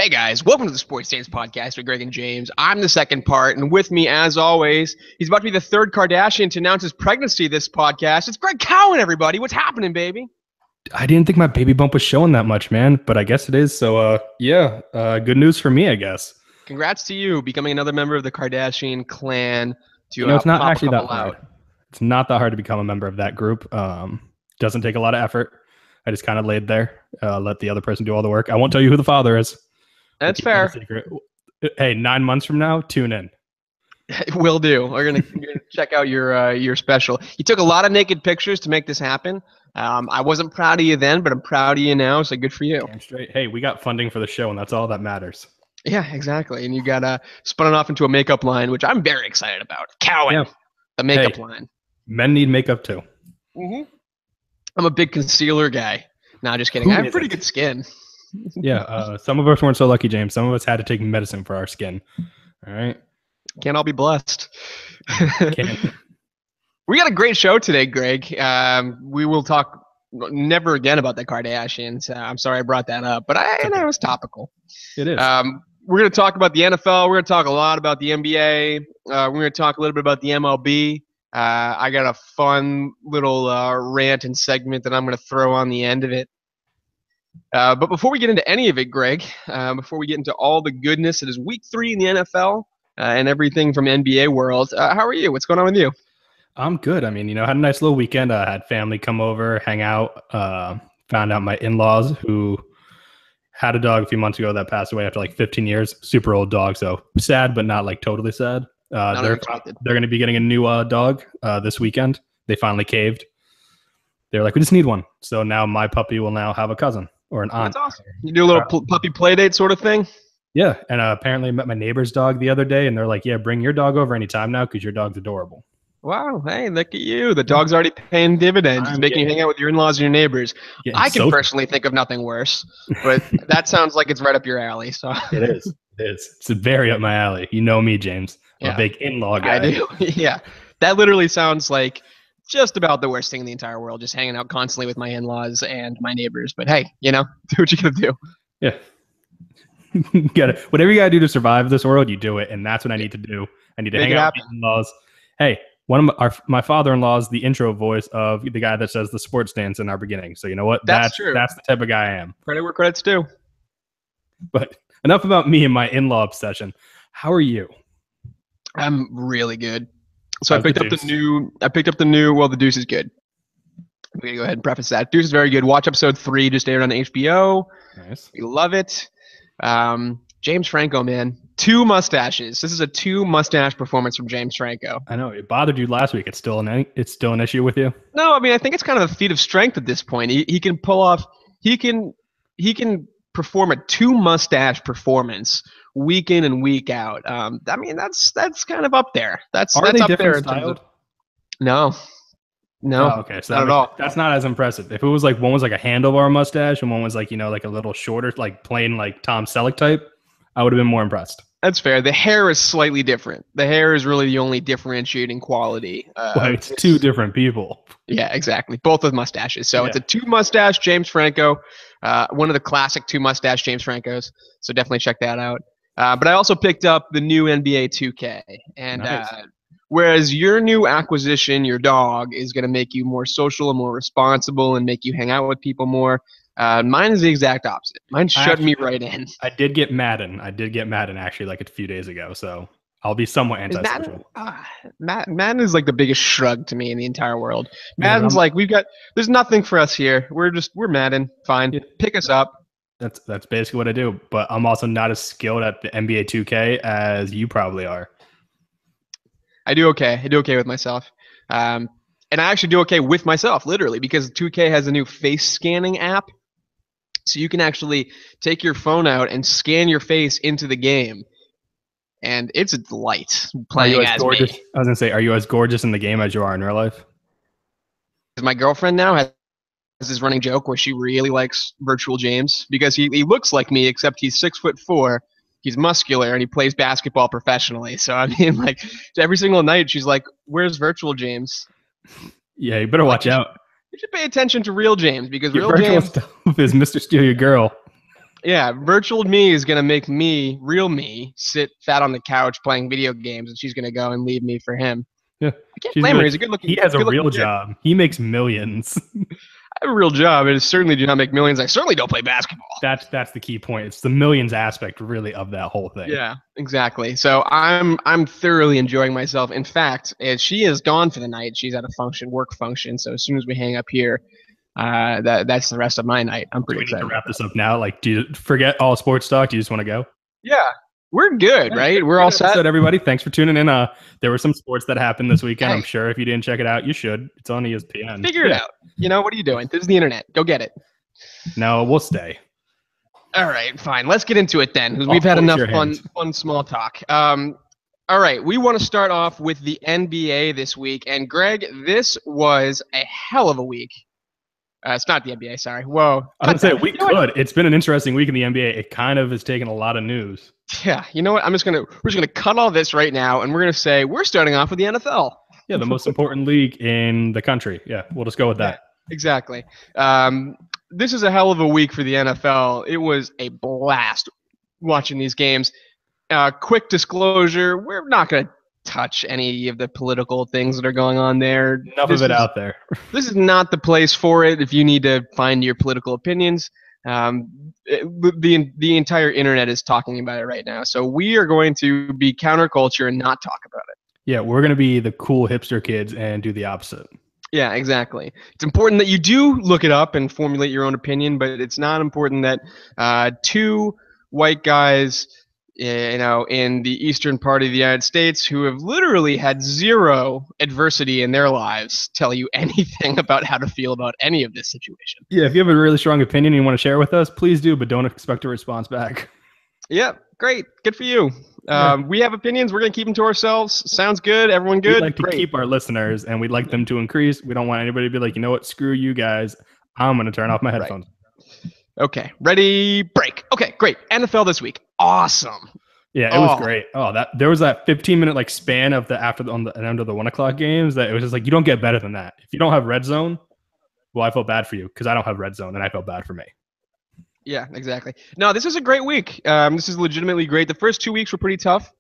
Hey guys, welcome to the Sports Stance Podcast with Greg and James. I'm the second part, and with me, as always, he's about to be the third Kardashian to announce his pregnancy this podcast. It's Greg Cowan, everybody. What's happening, baby? I didn't think my baby bump was showing that much, man, but I guess it is. So, good news for me, I guess. Congrats to you, becoming another member of the Kardashian clan. It's not actually that hard. It's not that hard to become a member of that group. Doesn't take a lot of effort. I just kind of laid there, let the other person do all the work. I won't tell you who the father is. That's fair. Hey, 9 months from now, tune in. Will do. We're gonna check out your special. You took a lot of naked pictures to make this happen. I wasn't proud of you then, but I'm proud of you now. So good for you. Damn straight. Hey, we got funding for the show, and that's all that matters. Yeah, exactly. And you got spun it off into a makeup line, which I'm very excited about. Cowan, the makeup line. Men need makeup too. Mm-hmm. I'm a big concealer guy. No, just kidding. I have pretty good skin. Yeah, some of us weren't so lucky, James. Some of us had to take medicine for our skin. All right. Can't all be blessed. We got a great show today, Greg. We will talk never again about the Kardashians. I'm sorry I brought that up, but I know it's topical. It is. We're going to talk about the NFL. We're going to talk a lot about the NBA. We're going to talk a little bit about the MLB. I got a fun little rant and segment that I'm going to throw on the end of it. But before we get into any of it, Greg, before we get into all the goodness that is week 3 in the NFL and everything from NBA world, how are you? What's going on with you? I'm good. I mean, had a nice little weekend. I had family come over, hang out, found out my in-laws who had a dog a few months ago that passed away after like 15 years. Super old dog. So sad, but not like totally sad. They're going to be getting a new dog this weekend. They finally caved. They're like, we just need one. So now my puppy will now have a cousin or an aunt. That's awesome. You do a little puppy play date sort of thing? Yeah. And apparently I met my neighbor's dog the other day, and they're like, yeah, bring your dog over anytime now because your dog's adorable. Wow. Hey, look at you. The dog's already paying dividends. He's making you hang out with your in-laws and your neighbors. I can personally think of nothing worse, but that sounds like it's right up your alley. So It is. It's very up my alley. You know me, James. I'm a big in-law guy. I do. Yeah. That literally sounds like just about the worst thing in the entire world, just hanging out constantly with my in-laws and my neighbors. But hey, do what you gotta do. Yeah. Whatever you gotta do to survive this world, you do it. And that's what I need to do. I need to hang out with my in-laws. Hey, one of my father-in-law is the intro voice of the guy that says the sports stance in our beginning. So you know what? That's true. That's the type of guy I am. Credit where credit's due. But enough about me and my in-law obsession. How are you? I'm really good. So I picked up the new. Well, the Deuce is good. I'm gonna go ahead and preface that. Deuce is very good. Watch episode 3, just aired on HBO. Nice. We love it. James Franco, man, 2 mustaches. This is a 2 mustache performance from James Franco. I know it bothered you last week. It's still an issue with you. No, I mean I think it's kind of a feat of strength at this point. He can pull off. He can perform a 2 mustache performance week in and week out. I mean that's kind of up there. That's up there. No. Oh, okay, so not at all. That's not as impressive. If it was like one was like a handlebar mustache and one was like like a little shorter, like plain like Tom Selleck type, I would have been more impressed. That's fair. The hair is slightly different. The hair is really the only differentiating quality. It's 2 different people. Yeah, exactly. Both with mustaches. So It's a 2 mustache James Franco, one of the classic 2 mustache James Francos. So definitely check that out. But I also picked up the new NBA 2K. And nice. Whereas your new acquisition, your dog, is going to make you more social and more responsible and make you hang out with people more, mine is the exact opposite. Mine shut me right in. I did get Madden actually like a few days ago. So I'll be somewhat antisocial. Madden is like the biggest shrug to me in the entire world. Madden's like, there's nothing for us here. We're Madden. Fine. Yeah. Pick us up. That's basically what I do. But I'm also not as skilled at the NBA 2K as you probably are. I do okay. I do okay with myself. And I actually do okay with myself, literally, because 2K has a new face scanning app. So you can actually take your phone out and scan your face into the game. And it's a delight playing as me. I was going to say, are you as gorgeous in the game as you are in real life? My girlfriend now has this running joke where she really likes Virtual James because he looks like me, except he's 6'4". He's muscular and he plays basketball professionally. So I mean, like every single night, she's like, "Where's Virtual James?" Yeah, you better watch out. You should pay attention to real James because your real virtual James stuff is Mr. Steal Your Girl. Yeah, virtual me is gonna make me, real me, sit fat on the couch playing video games, and she's gonna go and leave me for him. Yeah. I can't She's blame her. like, He's a he has a good looking real kid. job. He makes millions. I have a real job. I certainly do not make millions. I certainly don't play basketball. That's the key point. It's the millions aspect really of that whole thing. Yeah, exactly. So I'm thoroughly enjoying myself. In fact, she is gone for the night. She's at a function, work function. So as soon as we hang up here, that's the rest of my night. I'm Do pretty we need to excited about wrap this that. up now? Like, do you forget all sports talk? Do you just want to go? Yeah, we're good, right? We're all set. Episode, everybody. Thanks for tuning in. There were some sports that happened this weekend. Hey. I'm sure if you didn't check it out, you should. It's on ESPN. Figure it out. You know, what are you doing? This is the internet. Go get it. No, we'll stay. All right, fine. Let's get into it then, because we've had enough fun small talk. All right, we want to start off with the NBA this week, and Greg, this was a hell of a week. It's not the NBA, sorry. Whoa. I was going to say, we could. It's been an interesting week in the NBA. It kind of has taken a lot of news. Yeah, you know what? We're just gonna cut all this right now, and we're gonna say we're starting off with the NFL. Yeah, the most important league in the country. Yeah, we'll just go with that. Yeah, exactly. This is a hell of a week for the NFL. It was a blast watching these games. Quick disclosure, we're not going to touch any of the political things that are going on there. Enough of it out there. This is not the place for it if you need to find your political opinions. The entire internet is talking about it right now. So we are going to be counterculture and not talk about it. Yeah, we're going to be the cool hipster kids and do the opposite. Yeah, exactly. It's important that you do look it up and formulate your own opinion, but it's not important that two white guys, you know, in the eastern part of the United States who have literally had zero adversity in their lives tell you anything about how to feel about any of this situation. Yeah, if you have a really strong opinion and you want to share with us, please do, but don't expect a response back. Yeah, great. Good for you. We have opinions. We're going to keep them to ourselves. Sounds good. Everyone good? We'd like to keep our listeners, and we'd like them to increase. We don't want anybody to be like, you know what, screw you guys. I'm going to turn off my headphones. Right. Okay, ready, break. Okay, great. NFL this week. Awesome. Yeah, it was great. There was that 15-minute like span of the on the end of the 1:00 games that it was just like, you don't get better than that. If you don't have red zone, well, I feel bad for you because I don't have red zone, and I felt bad for me. Yeah, exactly. No, this is a great week. This is legitimately great. The first 2 weeks were pretty tough.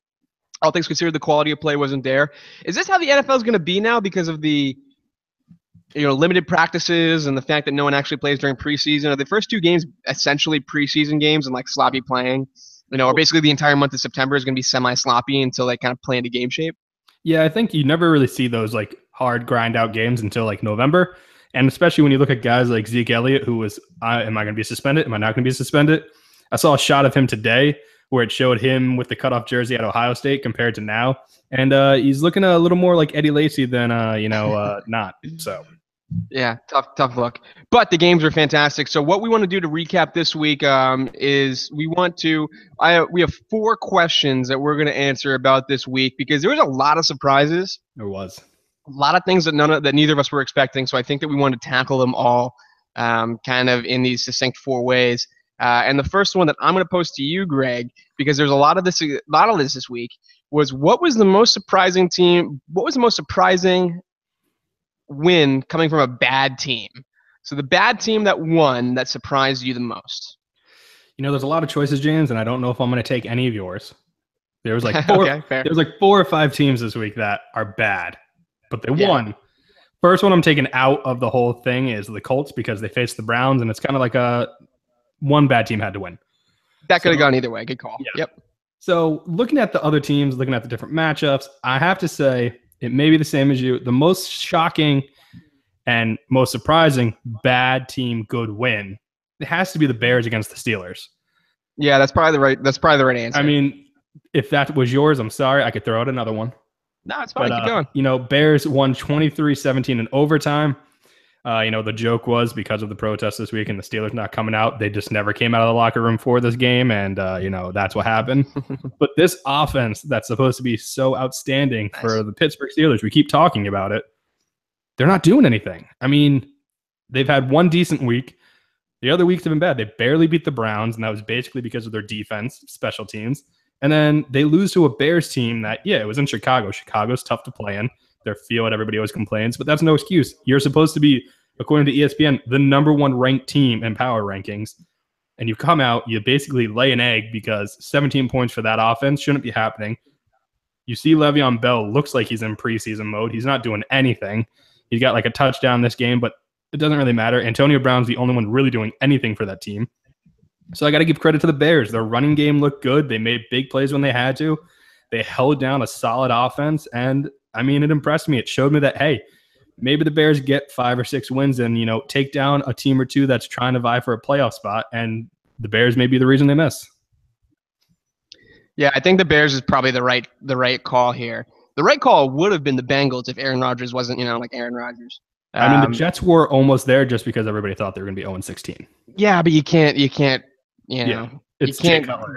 All things considered, the quality of play wasn't there. Is this how the NFL is going to be now because of the limited practices and the fact that no one actually plays during preseason? Are the first 2 games essentially preseason games and like sloppy playing? Or basically the entire month of September is going to be semi-sloppy until they kind of play into game shape? Yeah, I think you never really see those like hard grind out games until like November. And especially when you look at guys like Zeke Elliott, who was, am I going to be suspended? Am I not going to be suspended? I saw a shot of him today where it showed him with the cutoff jersey at Ohio State compared to now. And he's looking a little more like Eddie Lacy than, not. So. Yeah, tough look. But the games are fantastic. So what we want to do to recap this week is we have 4 questions that we're going to answer about this week because there was a lot of surprises. There was. A lot of things that neither of us were expecting, so I think that we want to tackle them all kind of in these succinct 4 ways. And the first one that I'm going to post to you, Greg, because there's a lot of this week, was what was the most surprising win coming from a bad team? So the bad team that won that surprised you the most. There's a lot of choices, James, and I don't know if I'm going to take any of yours. There was like 4 fair. There was like 4 or 5 teams this week that are bad. But they won. First one I'm taking out of the whole thing is the Colts because they faced the Browns, and it's kind of like one bad team had to win. That could have gone either way. Good call. Yeah. Yep. So looking at the other teams, looking at the different matchups, I have to say it may be the same as you. The most shocking and most surprising bad team good win, it has to be the Bears against the Steelers. Yeah, that's probably the right answer. I mean, if that was yours, I'm sorry. I could throw out another one. No, it's fine. Keep going. Bears won 23-17 in overtime. The joke was because of the protests this week and the Steelers not coming out, they just never came out of the locker room for this game, and that's what happened. But this offense that's supposed to be so outstanding for the Pittsburgh Steelers, we keep talking about it, they're not doing anything. I mean, they've had one decent week. The other weeks have been bad. They barely beat the Browns, and that was basically because of their defense, special teams. And then they lose to a Bears team that, it was in Chicago. Chicago's tough to play in. Their field, everybody always complains, but that's no excuse. You're supposed to be, according to ESPN, the #1 ranked team in power rankings. and you come out, you basically lay an egg because 17 points for that offense shouldn't be happening. You see Le'Veon Bell looks like he's in preseason mode. He's not doing anything. He's got like a touchdown this game, but it doesn't really matter. Antonio Brown's the only one really doing anything for that team. So I got to give credit to the Bears. Their running game looked good. They made big plays when they had to. They held down a solid offense, and I mean, it impressed me. It showed me that, hey, maybe the Bears get 5 or 6 wins and, you know, take down a team or two that's trying to vie for a playoff spot, and the Bears may be the reason they miss. Yeah, I think the Bears is probably the right call here. The right call would have been the Bengals if Aaron Rodgers wasn't, like Aaron Rodgers. I mean, the Jets were almost there just because everybody thought they were going to be 0-16. Yeah, but you can't, you can't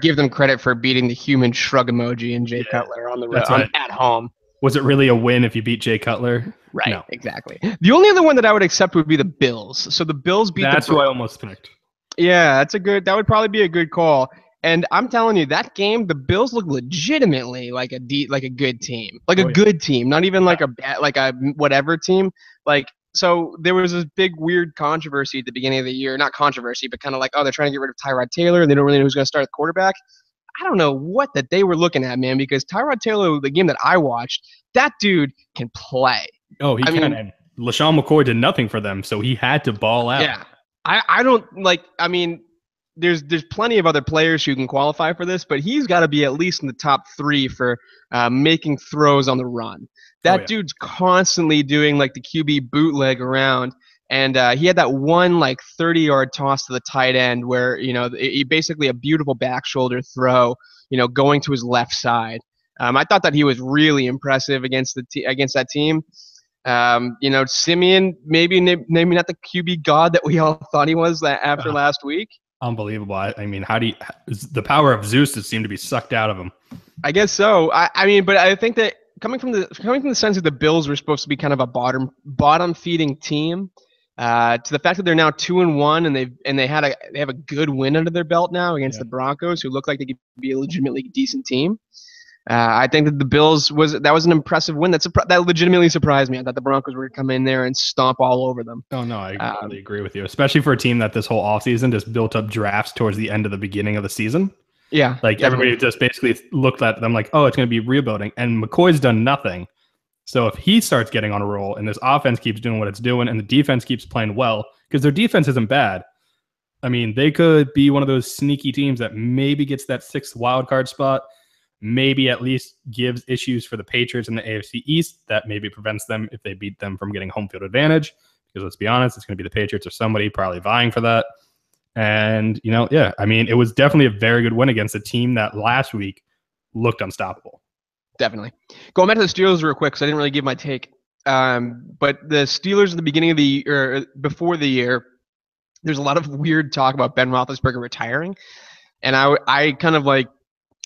give them credit for beating the human shrug emoji and Jay Cutler on the road at home. Was it really a win if you beat Jay Cutler? Right, no. Exactly. The only other one that I would accept would be the Bills. So the Bills beat That's who I almost picked. Yeah, that would probably be a good call. And I'm telling you, that game, the Bills look legitimately like a good team, good team, not even like a whatever team. Like, so there was this big weird controversy at the beginning of the year, not controversy, but kind of like, oh, they're trying to get rid of Tyrod Taylor and they don't really know who's going to start at quarterback. I don't know what that they were looking at, man, because Tyrod Taylor, the game that I watched, that dude can play. Oh, he can. And LaShawn McCoy did nothing for them, so he had to ball out. Yeah. I don't like, I mean, there's plenty of other players who can qualify for this, but he's got to be at least in the top 3 for making throws on the run. That dude's constantly doing like the QB bootleg around, and he had that one like 30-yard toss to the tight end where he basically a beautiful back shoulder throw, going to his left side. I thought that he was really impressive against that team. Simeon, maybe not the QB god that we all thought he was after last week. Unbelievable. I mean, the power of Zeus just seemed to be sucked out of him. I guess so. I mean, but I think that coming from the sense that the Bills were supposed to be kind of a bottom feeding team, to the fact that they're now 2-1 and they have a good win under their belt now against the Broncos, who look like they could be a legitimately decent team. I think that the Bills was an impressive win. That legitimately surprised me. I thought the Broncos were going to come in there and stomp all over them. Oh, no, I completely agree with you, especially for a team that this whole offseason just built up drafts towards the end of the beginning of the season. Yeah. Like everybody just basically looked at them like, oh, it's going to be rebuilding. And McCoy's done nothing. So if he starts getting on a roll and this offense keeps doing what it's doing and the defense keeps playing well, because their defense isn't bad. I mean, they could be one of those sneaky teams that maybe gets that 6th wildcard spot. Maybe at least gives issues for the Patriots in the AFC East that maybe prevents them if they beat them from getting home field advantage. Because let's be honest, it's going to be the Patriots or somebody probably vying for that. And, I mean, it was definitely a very good win against a team that last week looked unstoppable. Definitely. Going back to the Steelers real quick, because I didn't really give my take. But the Steelers at the beginning of the year, before the year, there's a lot of weird talk about Ben Roethlisberger retiring. And I kind of like,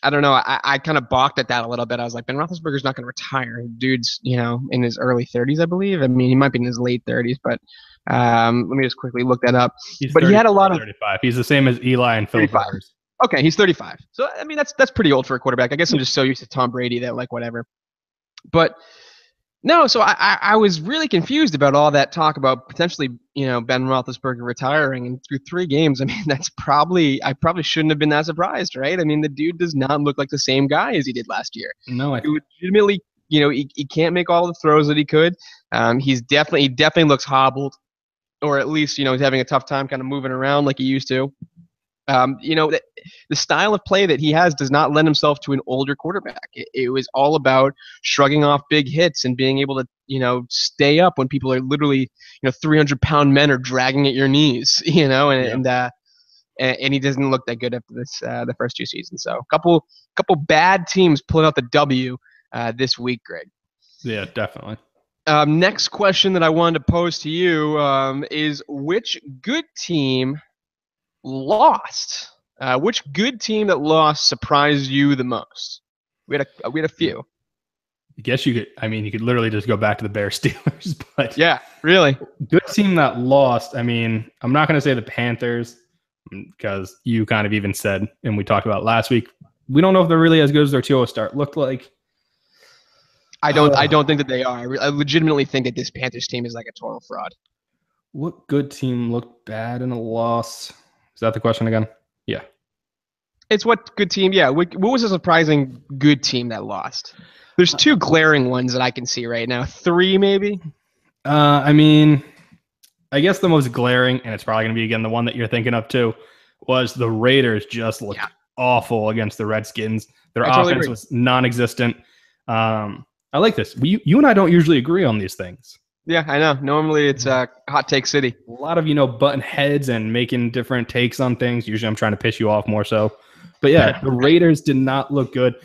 I don't know. I kind of balked at that a little bit. I was like, Ben Roethlisberger's not going to retire. Dude's, in his early 30s, I believe. I mean, he might be in his late 30s, but let me just quickly look that up. But he had a lot of 35. He's the same as Eli and Philip Rivers. Okay, he's 35. So I mean, that's pretty old for a quarterback. I guess I'm just so used to Tom Brady that like whatever. But no, so I was really confused about all that talk about potentially, Ben Roethlisberger retiring, and through 3 games, I mean, I probably shouldn't have been that surprised, right? I mean, the dude does not look like the same guy as he did last year. No, he legitimately, he can't make all the throws that he could. He definitely looks hobbled, or at least, he's having a tough time kind of moving around like he used to. The style of play that he has does not lend himself to an older quarterback. It was all about shrugging off big hits and being able to, stay up when people are literally, 300-pound men are dragging at your knees, and he doesn't look that good after the first 2 seasons. So a couple bad teams pulling out the W this week, Greg. Yeah, definitely. Next question that I wanted to pose to you is which good team lost? Which good team that lost surprised you the most? We had a few. I guess you could literally just go back to the Bears Steelers, but yeah, really good team that lost. I mean, I'm not going to say the Panthers because you kind of even said, and we talked about last week, we don't know if they're really as good as their 2-0 start looked like. I don't think that they are. I legitimately think that this Panthers team is like a total fraud. What good team looked bad in a loss? Is that the question again? Yeah. It's what good team? Yeah. What was a surprising good team that lost? There's two glaring ones that I can see right now. Three, maybe. I mean, I guess the most glaring, and it's probably going to be again the one that you're thinking of too, was the Raiders just looked awful against the Redskins. Their offense was non-existent. I like this. You and I don't usually agree on these things. Yeah, I know. Normally it's hot take city. A lot of butting heads and making different takes on things. Usually I'm trying to piss you off more so. But yeah, the Raiders did not look good.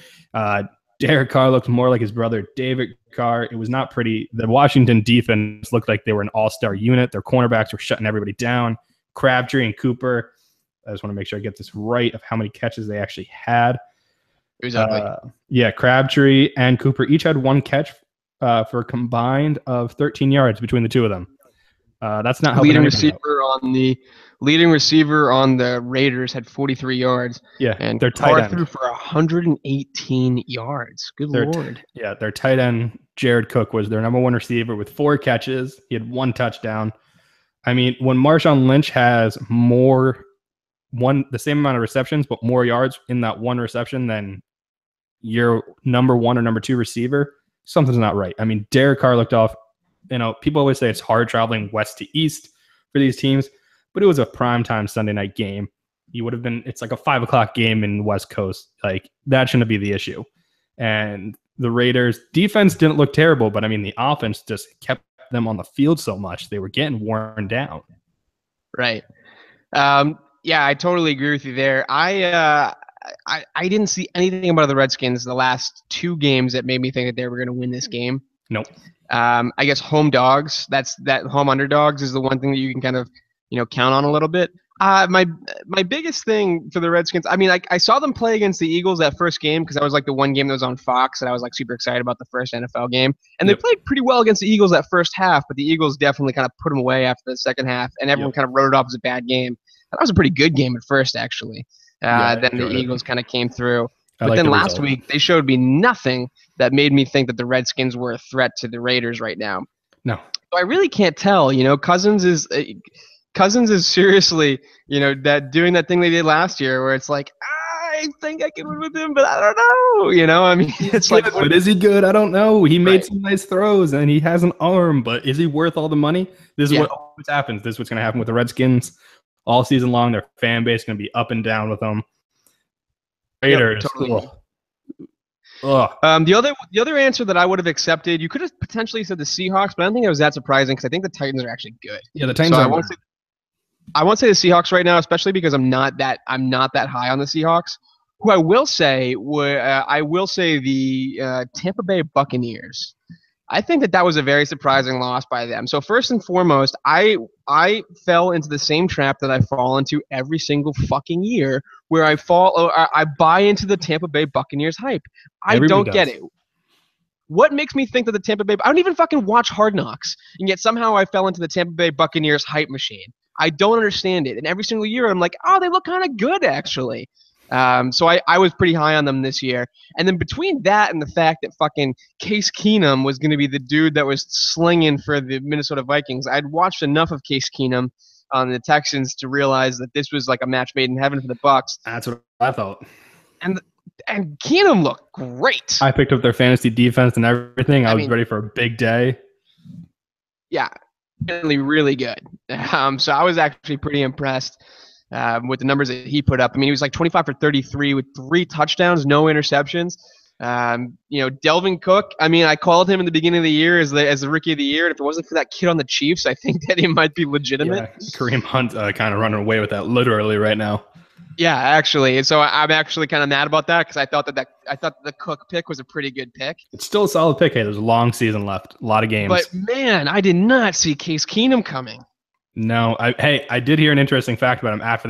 Derek Carr looked more like his brother David Carr. It was not pretty. The Washington defense looked like they were an all-star unit. Their cornerbacks were shutting everybody down. Crabtree and Cooper. I just want to make sure I get this right of how many catches they actually had. It was ugly. Yeah, Crabtree and Cooper each had one catch for a combined of 13 yards between the two of them. That's not helping leading receiver on the Raiders had 43 yards. Yeah, and their tight end threw for 118 yards. Good Lord. Yeah, their tight end Jared Cook was their number one receiver with 4 catches. He had 1 touchdown. I mean, when Marshawn Lynch has the same amount of receptions but more yards in that one reception than your number 1 or number 2 receiver, something's not right. I mean, Derek Carr looked off. People always say it's hard traveling west to east for these teams, but it was a primetime Sunday night game. It's like a 5:00 game in the West Coast. Like, that shouldn't be the issue. And the Raiders defense didn't look terrible, but I mean, the offense just kept them on the field so much. They were getting worn down. Right. Yeah, I totally agree with you there. I didn't see anything about the Redskins the last 2 games that made me think that they were going to win this game. Nope. I guess home dogs. That home underdogs is the one thing that you can kind of count on a little bit. My biggest thing for the Redskins. I mean, I saw them play against the Eagles that first game because that was like the one game that was on Fox, and I was like super excited about the first NFL game. And they played pretty well against the Eagles that first half, but the Eagles definitely kind of put them away after the second half, and everyone kind of wrote it off as a bad game. That was a pretty good game at first, actually. Then the Eagles kind of came through. But then last week, they showed me nothing that made me think that the Redskins were a threat to the Raiders right now. No. So I really can't tell. Cousins is seriously, that doing that thing they did last year where it's like, I think I can win with him, but I don't know. I mean, it's like, but is he good? I don't know. He made some nice throws and he has an arm, but is he worth all the money? This is what always happens. This is what's going to happen with the Redskins all season long. Their fan base is going to be up and down with them. Raiders. Totally. The other answer that I would have accepted, you could have potentially said the Seahawks, but I don't think it was that surprising because I think the Titans are actually good. Yeah, the Titans are. I won't say the Seahawks right now, especially because I'm not that high on the Seahawks. Who I will say the Tampa Bay Buccaneers. I think that was a very surprising loss by them. So first and foremost, I fell into the same trap that I fall into every single fucking year, where I buy into the Tampa Bay Buccaneers hype. Everyone don't get it. What makes me think that the Tampa Bay? I don't even fucking watch Hard Knocks, and yet somehow I fell into the Tampa Bay Buccaneers hype machine. I don't understand it, and every single year I'm like, oh, they look kind of good actually. So I was pretty high on them this year. And then between that and the fact that fucking Case Keenum was going to be the dude that was slinging for the Minnesota Vikings, I'd watched enough of Case Keenum on the Texans to realize that this was like a match made in heaven for the Bucs. That's what I thought. And Keenum looked great. I picked up their fantasy defense and everything. I was ready for a big day. Yeah, really, really good. So I was actually pretty impressed. With the numbers that he put up. I mean, he was like 25 for 33 with 3 touchdowns, no interceptions. Delvin Cook, I mean, I called him in the beginning of the year as the rookie of the year, and if it wasn't for that kid on the Chiefs, I think that he might be legitimate. Yeah, Kareem Hunt kind of running away with that literally right now. Yeah, actually. And so I'm actually kind of mad about that because I thought that the Cook pick was a pretty good pick. It's still a solid pick. Hey, there's a long season left, a lot of games. But man, I did not see Case Keenum coming. No, I did hear an interesting fact about him after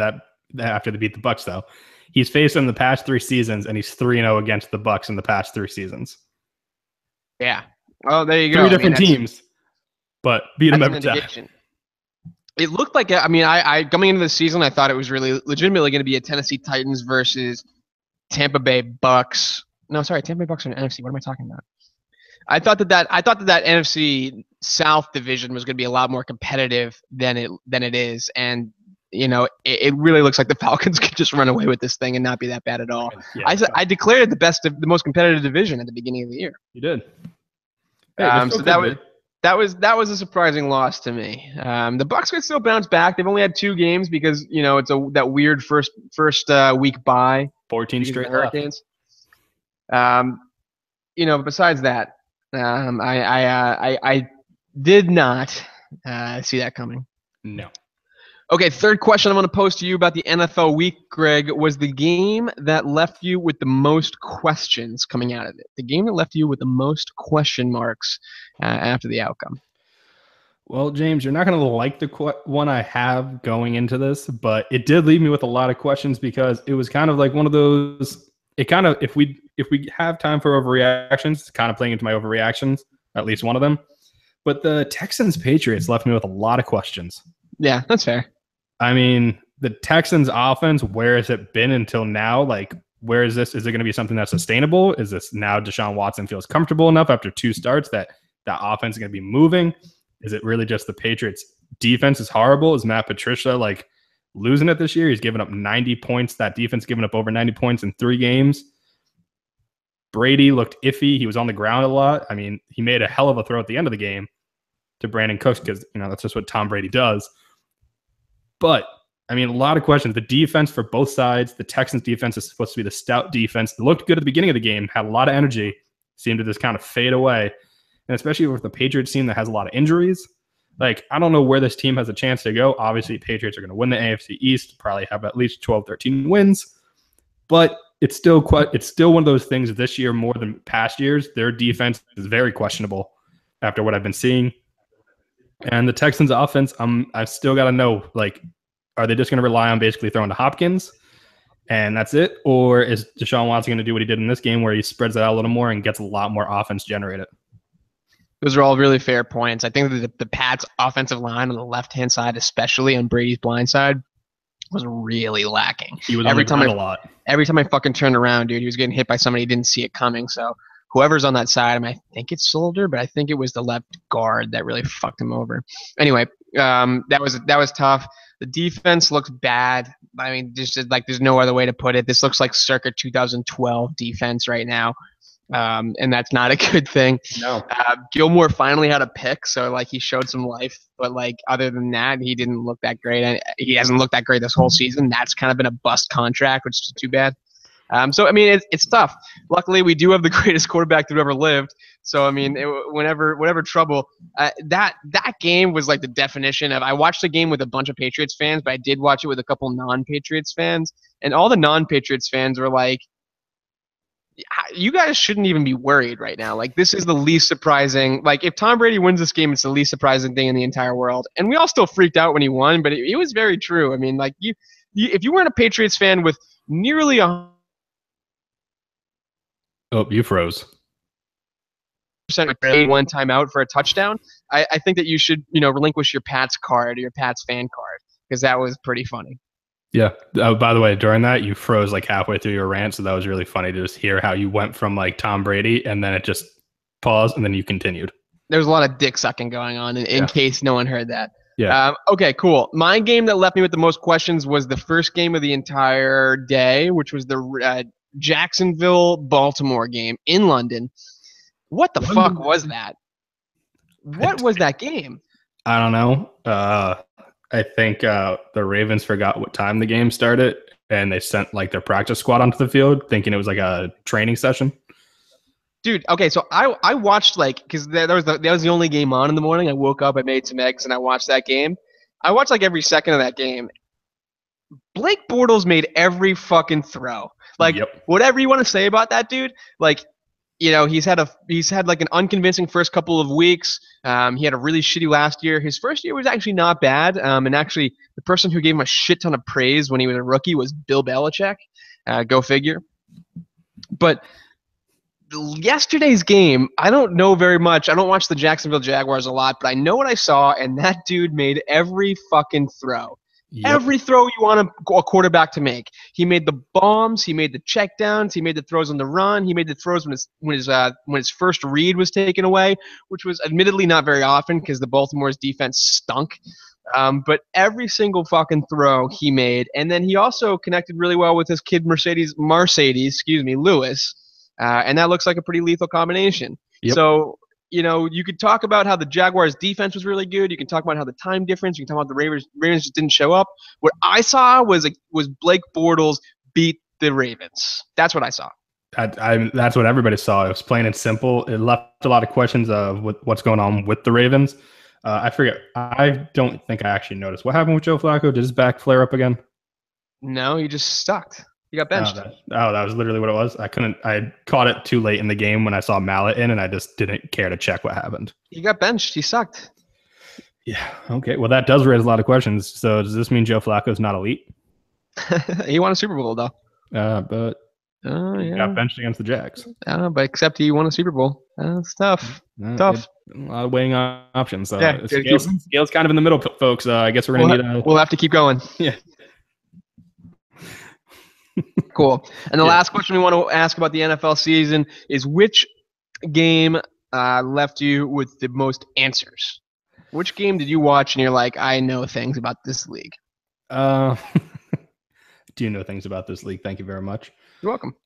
they beat the Bucs though. He's faced them the past 3 seasons, and he's 3-0 against the Bucs in the past 3 seasons. Yeah. Oh, there you go. 3 different teams, but beat them every time. It looked like, I coming into the season, I thought it was really legitimately going to be a Tennessee Titans versus Tampa Bay Bucs. No, sorry, Tampa Bay Bucs are an NFC. What am I talking about? I thought that NFC South division was going to be a lot more competitive than it is, and it really looks like the Falcons could just run away with this thing and not be that bad at all. Yeah, I declared it the most competitive division at the beginning of the year. you did. Hey, So that was a surprising loss to me. The Bucs could still bounce back. They've only had 2 games because it's that weird first week bye. 14 straight Hurricanes. Besides that, I did not see that coming. No. Okay, third question I'm going to pose to you about the NFL week, Greg, was the game that left you with the most questions coming out of it. The game that left you with the most question marks after the outcome. Well, James, you're not going to like the one I have going into this, but it did leave me with a lot of questions because it was kind of like one of those. It kind of, if we have time for overreactions, it's kind of playing into my overreactions, at least one of them. But the Texans Patriots left me with a lot of questions. Yeah, that's fair. I mean, the Texans offense, where has it been until now? Like, where is this? Is it going to be something that's sustainable? Is this now Deshaun Watson feels comfortable enough after 2 starts that offense is going to be moving? Is it really just the Patriots defense is horrible? Is Matt Patricia like losing it this year? He's given up 90 points. That defense given up over 90 points in 3 games. Brady looked iffy. He was on the ground a lot. I mean, he made a hell of a throw at the end of the game to Brandon Cooks because, that's just what Tom Brady does. But, I mean, a lot of questions. The defense for both sides, the Texans defense is supposed to be the stout defense. It looked good at the beginning of the game, had a lot of energy, seemed to just kind of fade away. And especially with the Patriots team that has a lot of injuries. Like, I don't know where this team has a chance to go. Obviously, Patriots are going to win the AFC East, probably have at least 12, 13 wins. But it's still one of those things this year more than past years. Their defense is very questionable after what I've been seeing. And the Texans offense, I've still got to know, like, are they just going to rely on basically throwing to Hopkins and that's it? Or is Deshaun Watson going to do what he did in this game where he spreads it out a little more and gets a lot more offense generated? Those are all really fair points. I think that the Pats' offensive line on the left-hand side, especially on Brady's blind side, was really lacking. He was on the ground a lot. Every time I fucking turned around, dude, he was getting hit by somebody. He didn't see it coming. So whoever's on that side, I think it's Solder, but I think it was the left guard that really fucked him over. Anyway, that was tough. The defense looks bad. I mean, just like there's no other way to put it. This looks like circa 2012 defense right now. And that's not a good thing. No. Gilmore finally had a pick, so like he showed some life. But like other than that, he didn't look that great. And he hasn't looked that great this whole season. That's kind of been a bust contract, which is too bad. So I mean, it's tough. Luckily, we do have the greatest quarterback that ever lived. So I mean, whenever trouble, that game was like the definition of. I watched the game with a bunch of Patriots fans, but I did watch it with a couple non-Patriots fans, and all the non-Patriots fans were like, you guys shouldn't even be worried right now. Like, this is the least surprising. Like, if Tom Brady wins this game, it's the least surprising thing in the entire world. And we all still freaked out when he won, but it was very true. I mean, like, if you weren't a Patriots fan with nearly a... Oh, you froze. ...one timeout for a touchdown, I think that you should, relinquish your Pats card or your Pats fan card, because that was pretty funny. Yeah. By the way, during that, you froze like halfway through your rant, so that was really funny to just hear how you went from like Tom Brady and then it just paused and then you continued. There's a lot of dick sucking going on in case no one heard that. Yeah. Okay, cool. My game that left me with the most questions was the first game of the entire day, which was the Jacksonville-Baltimore game in London. What the fuck was that? What was that game? I don't know. I think the Ravens forgot what time the game started, and they sent like their practice squad onto the field, thinking it was like a training session. Dude, okay, so I watched because that was the only game on in the morning. I woke up, I made some eggs, and I watched that game. I watched like every second of that game. Blake Bortles made every fucking throw. Like, whatever you want to say about that dude, like. He's had like an unconvincing first couple of weeks. He had a really shitty last year. His first year was actually not bad. And actually, the person who gave him a shit ton of praise when he was a rookie was Bill Belichick. Go figure. But yesterday's game, I don't know very much. I don't watch the Jacksonville Jaguars a lot, but I know what I saw, and that dude made every fucking throw. Yep. Every throw you want a quarterback to make. He made the bombs. He made the checkdowns. He made the throws on the run. He made the throws when his first read was taken away, which was admittedly not very often because the Baltimore's defense stunk. But every single fucking throw he made, and then he also connected really well with his kid Mercedes, Lewis, and that looks like a pretty lethal combination. Yep. So, you could talk about how the Jaguars' defense was really good. You can talk about how the time difference. You can talk about the Ravens just didn't show up. What I saw was Blake Bortles beat the Ravens. That's what I saw. That's what everybody saw. It was plain and simple. It left a lot of questions of what's going on with the Ravens. I forget. I don't think I actually noticed. What happened with Joe Flacco? Did his back flare up again? No, he just stuck. He got benched. That was literally what it was. I caught it too late in the game when I saw Mallet in, and I just didn't care to check what happened. He got benched. He sucked. Yeah. Okay. Well, that does raise a lot of questions. So does this mean Joe Flacco is not elite? He won a Super Bowl, though. But he got benched against the Jags. But except he won a Super Bowl. It's tough. Tough. A lot of weighing options. Yeah, scale's kind of in the middle, folks. I guess we're going to need We'll have to keep going. Yeah. Cool. And the last question we want to ask about the NFL season is which game left you with the most answers? Which game did you watch and you're like, I know things about this league? Do you know things about this league? Thank you very much. You're welcome.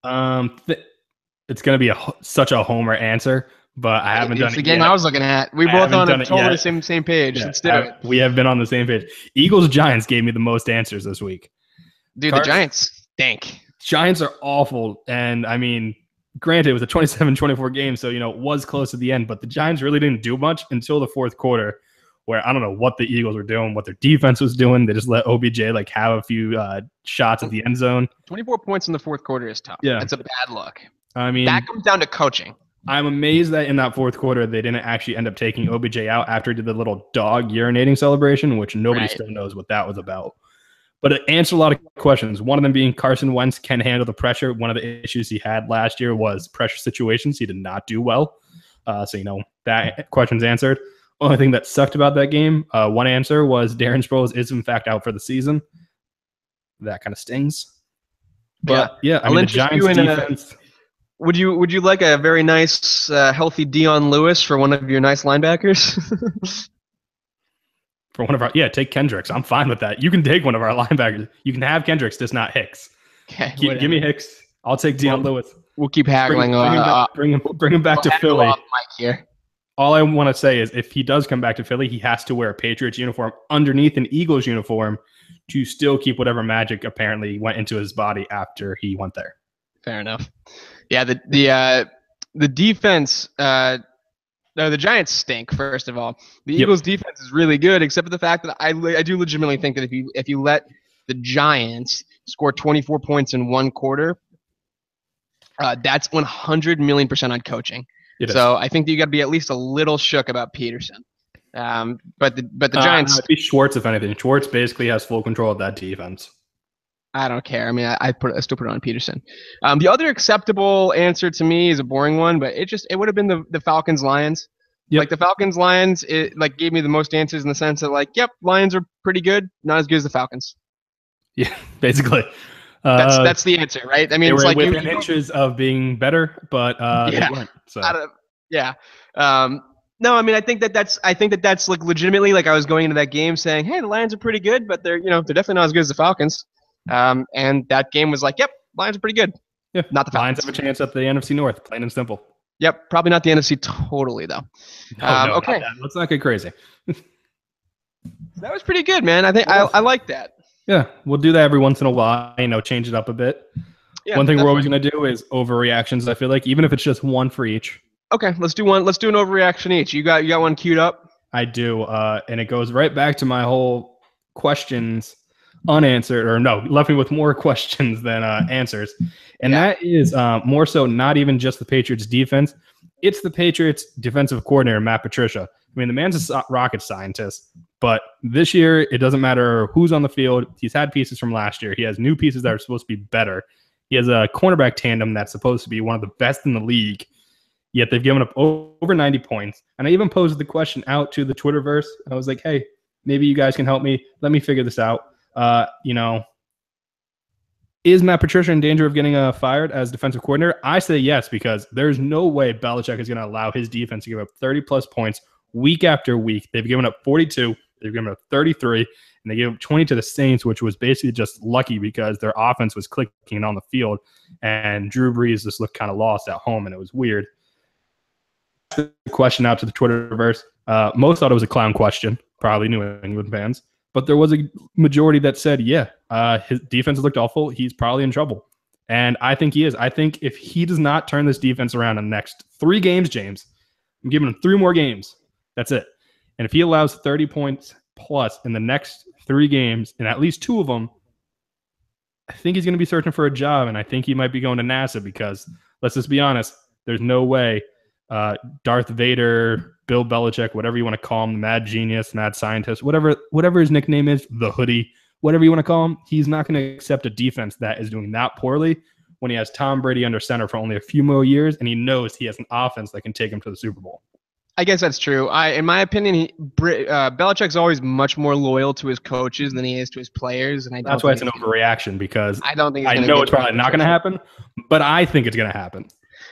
It's going to be such a homer answer, but I haven't done it It's the game I was looking at. We both on a totally same page. Yeah, Let's do it. We have been on the same page. Eagles-Giants gave me the most answers this week. Dude, the Giants stink. Giants are awful, and I mean, granted, it was a 27-24 game, so, it was close at the end, but the Giants really didn't do much until the fourth quarter, where I don't know what the Eagles were doing, what their defense was doing. They just let OBJ have a few shots at the end zone. 24 points in the fourth quarter is tough. Yeah. That's a bad look. I mean, that comes down to coaching. I'm amazed that in that fourth quarter, they didn't actually end up taking OBJ out after he did the little dog urinating celebration, which nobody still knows what that was about. But it answered a lot of questions. One of them being Carson Wentz can handle the pressure. One of the issues he had last year was pressure situations. He did not do well. So, that question's answered. Only thing that sucked about that game, one answer was Darren Sproles is in fact out for the season. That kind of stings. But yeah, I mean, the Giants defense. Would you like a very nice, healthy Dion Lewis for one of your nice linebackers? For one of our, take Kendricks. I'm fine with that. You can take one of our linebackers. You can have Kendricks, just not Hicks. Okay, give me Hicks. I'll take Dion Lewis. We'll keep haggling. Bring him back to Philly. Mike here. All I want to say is if he does come back to Philly, he has to wear a Patriots uniform underneath an Eagles uniform to still keep whatever magic apparently went into his body after he went there. Fair enough. Yeah, the defense. No, the Giants stink. First of all, the Eagles' defense is really good, except for the fact that I do legitimately think that if you let the Giants score 24 points in one quarter, that's 100,000,000% on coaching. So I think that you got to be at least a little shook about Peterson. But the Giants. It'd be Schwartz, if anything. Schwartz basically has full control of that defense. I don't care. I mean, I still put it on Peterson. The other acceptable answer to me is a boring one, but it would have been the Falcons Lions. Yep. Like the Falcons Lions, it gave me the most answers in the sense that Lions are pretty good, not as good as the Falcons. Yeah, basically. That's the answer, right? I mean, they were within inches of being better, but they weren't. So. No, I mean, I think that's legitimately I was going into that game saying, hey, the Lions are pretty good, but they're definitely not as good as the Falcons. And that game was yep, Lions are pretty good. Yeah, not the Falcons. Lions have a chance at the NFC North, plain and simple. Yep, probably not the NFC totally though. No, okay, let's not get crazy. That was pretty good, man. I think I like that. Yeah, we'll do that every once in a while. Change it up a bit. Yeah, one thing we're always going to do is overreactions. I feel like even if it's just one for each. Okay, let's do one. Let's do an overreaction each. You got one queued up? I do, and it goes right back to my whole questions unanswered, or no, left me with more questions than answers. And that is more so not even just the Patriots defense. It's the Patriots defensive coordinator, Matt Patricia. I mean, the man's a rocket scientist, but this year it doesn't matter who's on the field. He's had pieces from last year. He has new pieces that are supposed to be better. He has a cornerback tandem that's supposed to be one of the best in the league, yet they've given up over 90 points. And I even posed the question out to the Twitterverse. I was like, hey, maybe you guys can help me. Let me figure this out. Is Matt Patricia in danger of getting fired as defensive coordinator? I say yes, because there's no way Belichick is going to allow his defense to give up 30-plus points week after week. They've given up 42 They gave him a 33, and they gave 20 to the Saints, which was basically just lucky because their offense was clicking on the field, and Drew Brees just looked kind of lost at home, and it was weird. The question out to the Twitterverse. Most thought it was a clown question, probably New England fans, but there was a majority that said, yeah, his defense looked awful. He's probably in trouble. And I think he is. I think if he does not turn this defense around in the next 3 games, James, I'm giving him 3 more games. That's it. And if he allows 30 points plus in the next 3 games, and at least 2 of them, I think he's going to be searching for a job, and I think he might be going to NASA because, let's just be honest, there's no way Darth Vader, Bill Belichick, whatever you want to call him, the mad genius, mad scientist, whatever his nickname is, the hoodie, whatever you want to call him, he's not going to accept a defense that is doing that poorly when he has Tom Brady under center for only a few more years, and he knows he has an offense that can take him to the Super Bowl. I guess that's true. In my opinion, Belichick's always much more loyal to his coaches than he is to his players, and that's why it's an overreaction because I don't think I know it's probably not going to happen, but I think it's going to happen.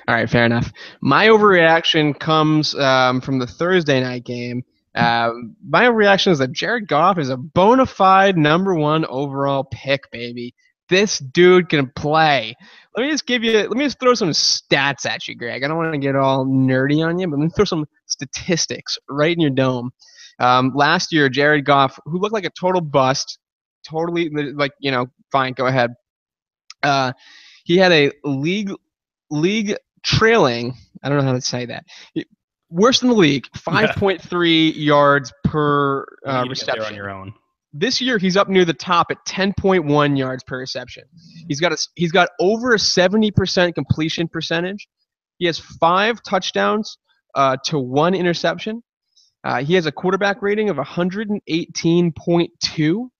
All right, fair enough. My overreaction comes from the Thursday night game. My overreaction is that Jared Goff is a bona fide #1 overall pick, baby. This dude can play. Let me just throw some stats at you, Greg. I don't want to get all nerdy on you, but let me throw some statistics right in your dome. Last year, Jared Goff, who looked like a total bust, totally fine, go ahead. He had a league trailing, I don't know how to say that, worse than the league, 5.3 yards per reception. On your own. This year he's up near the top at 10.1 yards per reception. He's got over a 70% completion percentage. He has 5 touchdowns to 1 interception. He has a quarterback rating of 118.2,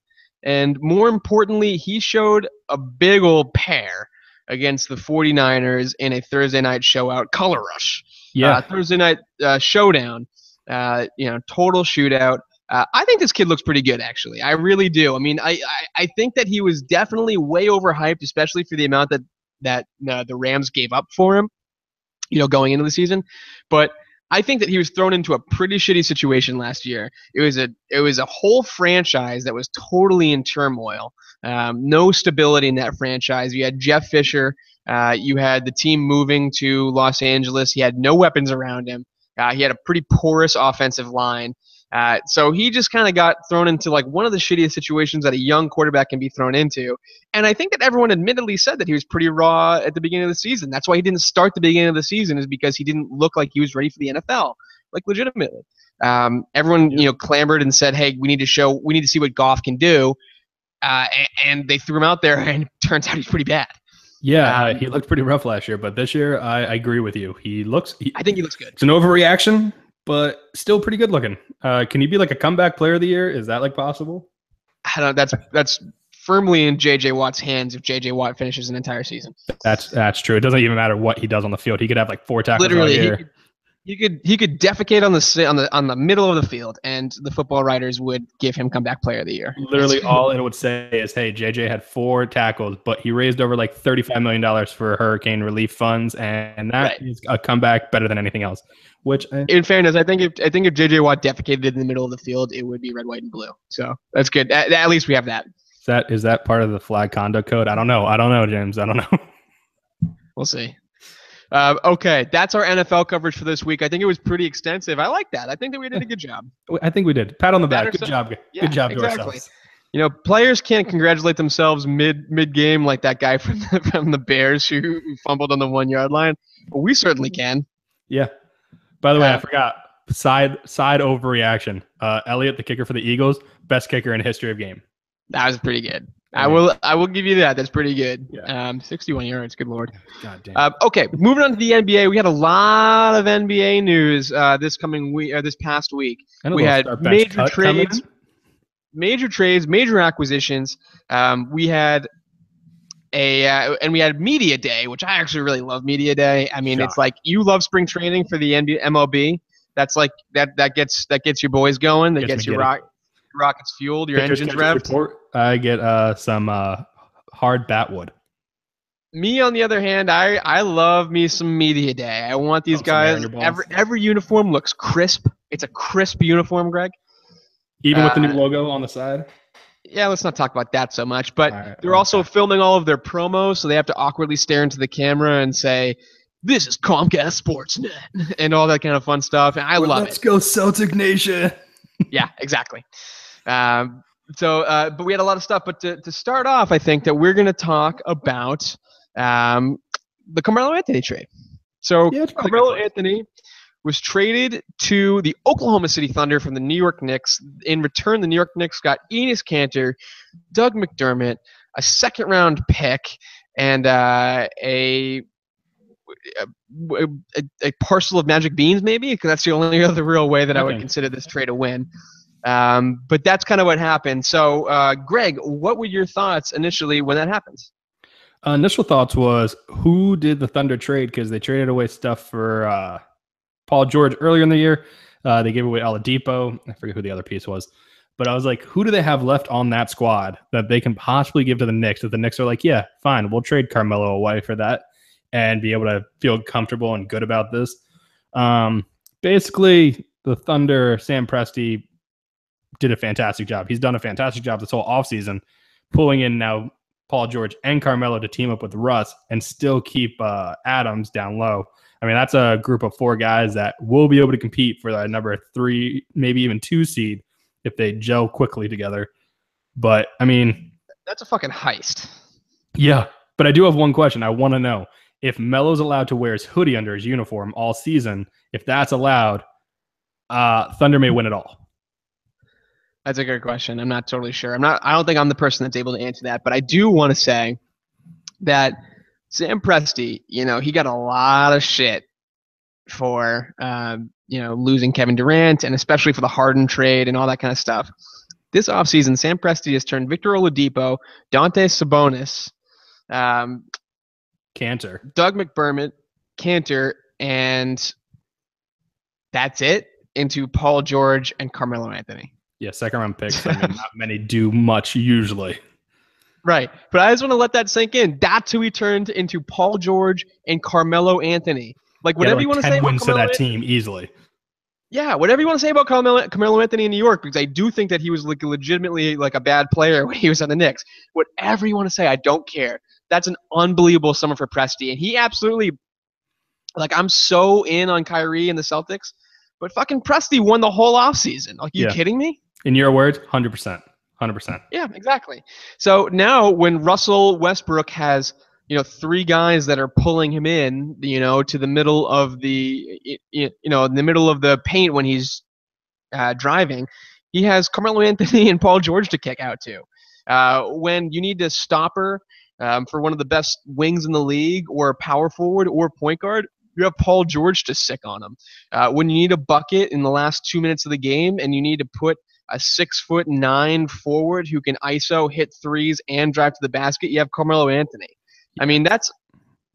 and more importantly, he showed a big old pair against the 49ers in a Thursday night showout, Color Rush. Yeah. Thursday night showdown, total shootout. I think this kid looks pretty good, actually. I really do. I mean, I think that he was definitely way overhyped, especially for the amount that the Rams gave up for him, going into the season. But I think that he was thrown into a pretty shitty situation last year. It was a whole franchise that was totally in turmoil. No stability in that franchise. You had Jeff Fisher. You had the team moving to Los Angeles. He had no weapons around him. He had a pretty porous offensive line. So he just kind of got thrown into like one of the shittiest situations that a young quarterback can be thrown into. And I think that everyone admittedly said that he was pretty raw at the beginning of the season. That's why he didn't start the beginning of the season, is because he didn't look like he was ready for the NFL, like legitimately. Everyone, clamored and said, hey, we need to see what Goff can do. And they threw him out there, and it turns out he's pretty bad. Yeah, he looked pretty rough last year, but this year I agree with you. I think he looks good. It's an overreaction, but still pretty good looking. Can he be like a comeback player of the year? Is that like possible? I don't know. That's firmly in J.J. Watt's hands if J.J. Watt finishes an entire season. That's true. It doesn't even matter what he does on the field. He could have like 4 tackles literally all year. He could defecate on the middle of the field, and the football writers would give him comeback player of the year. Literally, all it would say is, "Hey, JJ had 4 tackles, but he raised over like $35 million for hurricane relief funds, and that is a comeback better than anything else." Which, in fairness, I think if JJ Watt defecated in the middle of the field, it would be red, white, and blue. So that's good. At least we have that. Is that part of the flag conduct code? I don't know, James. I don't know. We'll see. Okay, that's our NFL coverage for this week. I think it was pretty extensive. I like that. I think that we did a good job. I think we did. Pat on the back. Good job. Yeah, good job to exactly. ourselves. Players can't congratulate themselves mid game like that guy from the Bears who fumbled on the 1-yard line. But we certainly can. Yeah. By the way, I forgot. Side overreaction. Elliott, the kicker for the Eagles, best kicker in history of game. That was pretty good. I will give you that. That's pretty good. Yeah. 61 yards. Good Lord. God damn. Okay, moving on to the NBA. We had a lot of NBA news this past week. We had major trades, major acquisitions. We had and we had Media Day, which I actually really love Media Day. I mean, It's like you love spring training for the MLB. That's like that gets your boys going. That gets your rockets fueled, your engines revved. I get some hard batwood. Me, on the other hand, I love me some Media Day. I want these guys. Every uniform looks crisp. It's a crisp uniform, Greg. Even with the new Uh, logo on the side? yeah, let's not talk about that so much. But All right. they're also Okay. filming all of their promos, so they have to awkwardly stare into the camera and say, "This is Comcast Sportsnet," and all that kind of fun stuff. And I Or love let's it. go Celtic Nation. Yeah, exactly. Um, but we had a lot of stuff. But to start off, I think that we're going to talk about um, the Carmelo Anthony trade. So Yeah, it's probably a good Carmelo place. Anthony was traded to the Oklahoma City Thunder from the New York Knicks. In return, the New York Knicks got Enes Kanter, Doug McDermott, a second-round pick, and a parcel of magic beans, maybe, because that's the only other real way that I would Nothing. consider this trade a win. But that's kind of what happened. So, Greg, what were your thoughts initially when that happened? Initial thoughts was who did the Thunder trade? Because they traded away stuff for Paul George earlier in the year. They gave away Oladipo. I forget who the other piece was. But I was like, who do they have left on that squad that they can possibly give to the Knicks? If the Knicks are like, yeah, fine, we'll trade Carmelo away for that and be able to feel comfortable and good about this. Basically, the Thunder, Sam Presti did a fantastic job. He's done a fantastic job this whole offseason, pulling in now Paul George and Carmelo to team up with Russ and still keep Adams down low. I mean, that's a group of 4 guys that will be able to compete for the number 3, maybe even 2 seed if they gel quickly together. But I mean, That's a fucking heist. yeah. But I do have one question. I want to know if Melo's allowed to wear his hoodie under his uniform all season. If that's allowed, Thunder may win it all. That's a good question. I'm not totally sure. I don't think I'm the person that's able to answer that, but I do want to say that Sam Presti, he got a lot of shit for, losing Kevin Durant and especially for the Harden trade and all that kind of stuff. This offseason, Sam Presti has turned Victor Oladipo, Dante Sabonis, Cantor. Doug McDermott, Kanter, and that's it into Paul George and Carmelo Anthony. Yeah, second round picks. I mean, not many do much usually. Right. But I just want to let that sink in. That's who he turned into Paul George and Carmelo Anthony. Like, He had whatever like you want to 10 say about wins to Carmelo that Anthony. team easily. Yeah, whatever you want to say about Carmelo Anthony in New York, because I do think that he was like legitimately like a bad player when he was on the Knicks. Whatever you want to say, I don't care. That's an unbelievable summer for Presti. And he absolutely, like, I'm so in on Kyrie and the Celtics, but fucking Presti won the whole offseason. Like, you Yeah. kidding me? In your words, 100%. 100%. Yeah, exactly. So now when Russell Westbrook has, 3 guys that are pulling him in, to the middle of in the middle of the paint when he's driving, he has Carmelo Anthony and Paul George to kick out to. When you need to stopper for one of the best wings in the league or power forward or point guard, you have Paul George to sick on him. When you need a bucket in the last 2 minutes of the game and you need to put a 6'9" forward who can ISO, hit threes, and drive to the basket, you have Carmelo Anthony. I mean, that's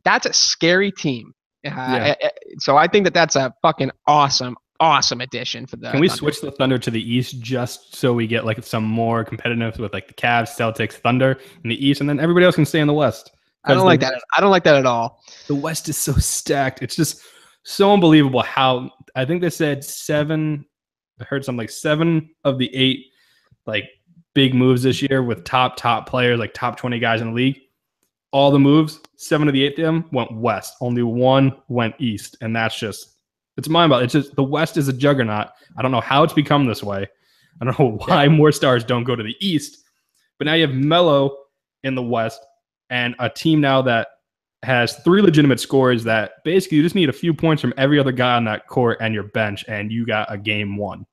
a scary team. Yeah. So I think that that's a fucking awesome addition for the Can we Thunder. switch the Thunder to the East just so we get like some more competitive with like the Cavs, Celtics, Thunder in the East, and then everybody else can stay in the West? I don't like that. I don't like that at all. The West is so stacked. It's just so unbelievable how I think they said 7. I heard something like 7 of the 8 like big moves this year with top players, like top 20 guys in the league. All the moves, 7 of the 8 of them went west. Only 1 went east, and that's just it's mind-boggling. It's just the West is a juggernaut. I don't know how it's become this way. I don't know why more stars don't go to the East, but now you have Melo in the West and a team now that has 3 legitimate scorers that basically you just need a few points from every other guy on that court and your bench, and you got a game won.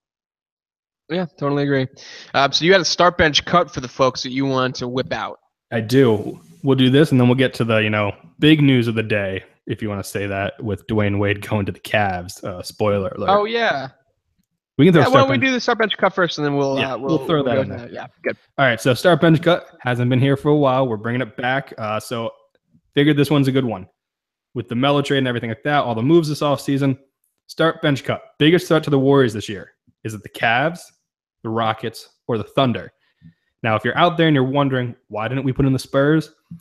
Yeah, totally agree. So you had a start bench cut for the folks that you want to whip out. I do. We'll do this, and then we'll get to the big news of the day, if you want to say that, with Dwayne Wade going to the Cavs. Spoiler alert. Oh yeah. We can throw. Why don't we do the start bench cut first, and then we'll throw that in there. Yeah, good. All right, so start bench cut hasn't been here for a while. We're bringing it back. So figured this one's a good one. With the Melo trade and everything like that, all the moves this offseason, start bench cut. Biggest threat to the Warriors this year. Is it the Cavs, the Rockets, or the Thunder? Now, if you're out there and you're wondering, why didn't we put in the Spurs? I'm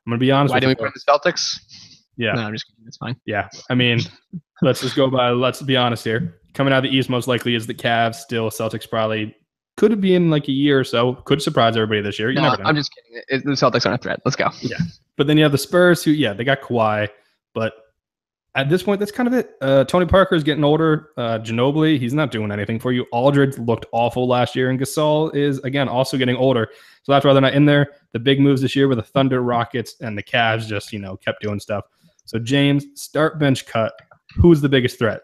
going to be honest Why with you. didn't we put in the Celtics? Yeah. No, I'm just kidding. It's fine. Yeah. I mean, let's be honest here. Coming out of the East, most likely is the Cavs. Still, Celtics probably could be in like a year or so. Could surprise everybody this year. You never know. I'm just kidding. The Celtics aren't a threat. Let's go. Yeah. But then you have the Spurs who, they got Kawhi. But at this point, that's kind of it. Tony Parker is getting older. Ginobili, he's not doing anything for you. Aldridge looked awful last year. And Gasol is, again, also getting older. So that's why they're not in there. The big moves this year were the Thunder, Rockets, and the Cavs just, kept doing stuff. So, James, start, bench, cut. Who's the biggest threat?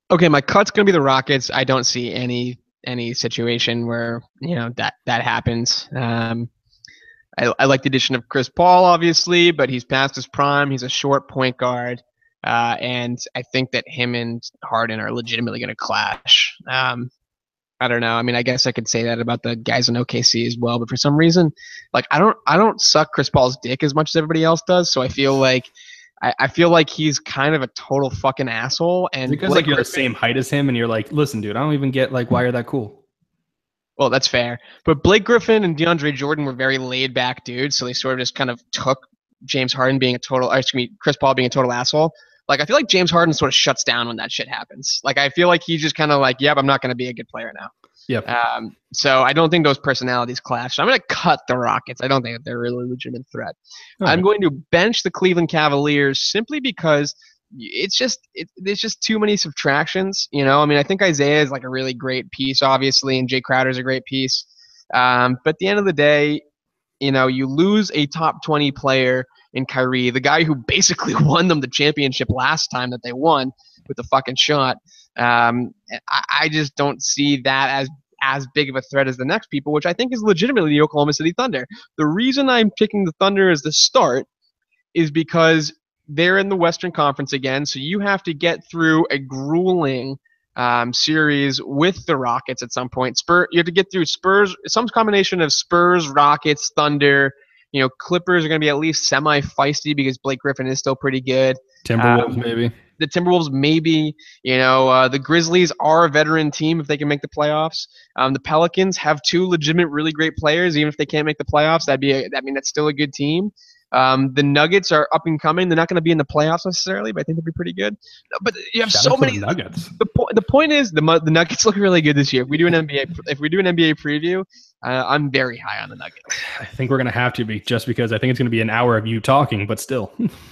Okay, my cut's going to be the Rockets. I don't see any situation where, that happens. I like the addition of Chris Paul, obviously, but he's past his prime. He's a short point guard. And I think that him and Harden are legitimately going to clash. I don't know. I mean, I guess I could say that about the guys in OKC as well, but for some reason, like I don't suck Chris Paul's dick as much as everybody else does. So I feel like he's kind of a total fucking asshole. And because like you're the same height as him, and you're like, listen, dude, I don't even get like why you're that cool. Well, that's fair. But Blake Griffin and DeAndre Jordan were very laid back dudes, so they sort of just kind of took Chris Paul being a total asshole. Like, I feel like James Harden sort of shuts down when that shit happens. Like, I feel like he's just kind of like, yep, I'm not going to be a good player now. Yep. So I don't think those personalities clash. So I'm going to cut the Rockets. I don't think that they're a really legitimate threat. Right. I'm going to bench the Cleveland Cavaliers simply because there's just too many subtractions. I mean, I think Isaiah is like a really great piece, obviously, and Jay Crowder is a great piece. But at the end of the day, you lose a top 20 player in Kyrie, the guy who basically won them the championship last time that they won with the fucking shot. I just don't see that as big of a threat as the next people, which I think is legitimately the Oklahoma City Thunder. The reason I'm picking the Thunder as the start is because they're in the Western Conference again, so you have to get through a grueling series with the Rockets at some point. You have to get through Spurs, some combination of Spurs, Rockets, Thunder. Clippers are going to be at least semi-feisty because Blake Griffin is still pretty good. Timberwolves, maybe. The Timberwolves, maybe. The Grizzlies are a veteran team if they can make the playoffs. The Pelicans have two legitimate, really great players. Even if they can't make the playoffs, that's still a good team. The Nuggets are up and coming. They're not going to be in the playoffs necessarily, but I think they'll be pretty good. But you have so many Nuggets. The point is the Nuggets look really good this year. If we do an NBA preview, I'm very high on the Nuggets. I think we're going to have to be, just because I think it's going to be an hour of you talking, but still.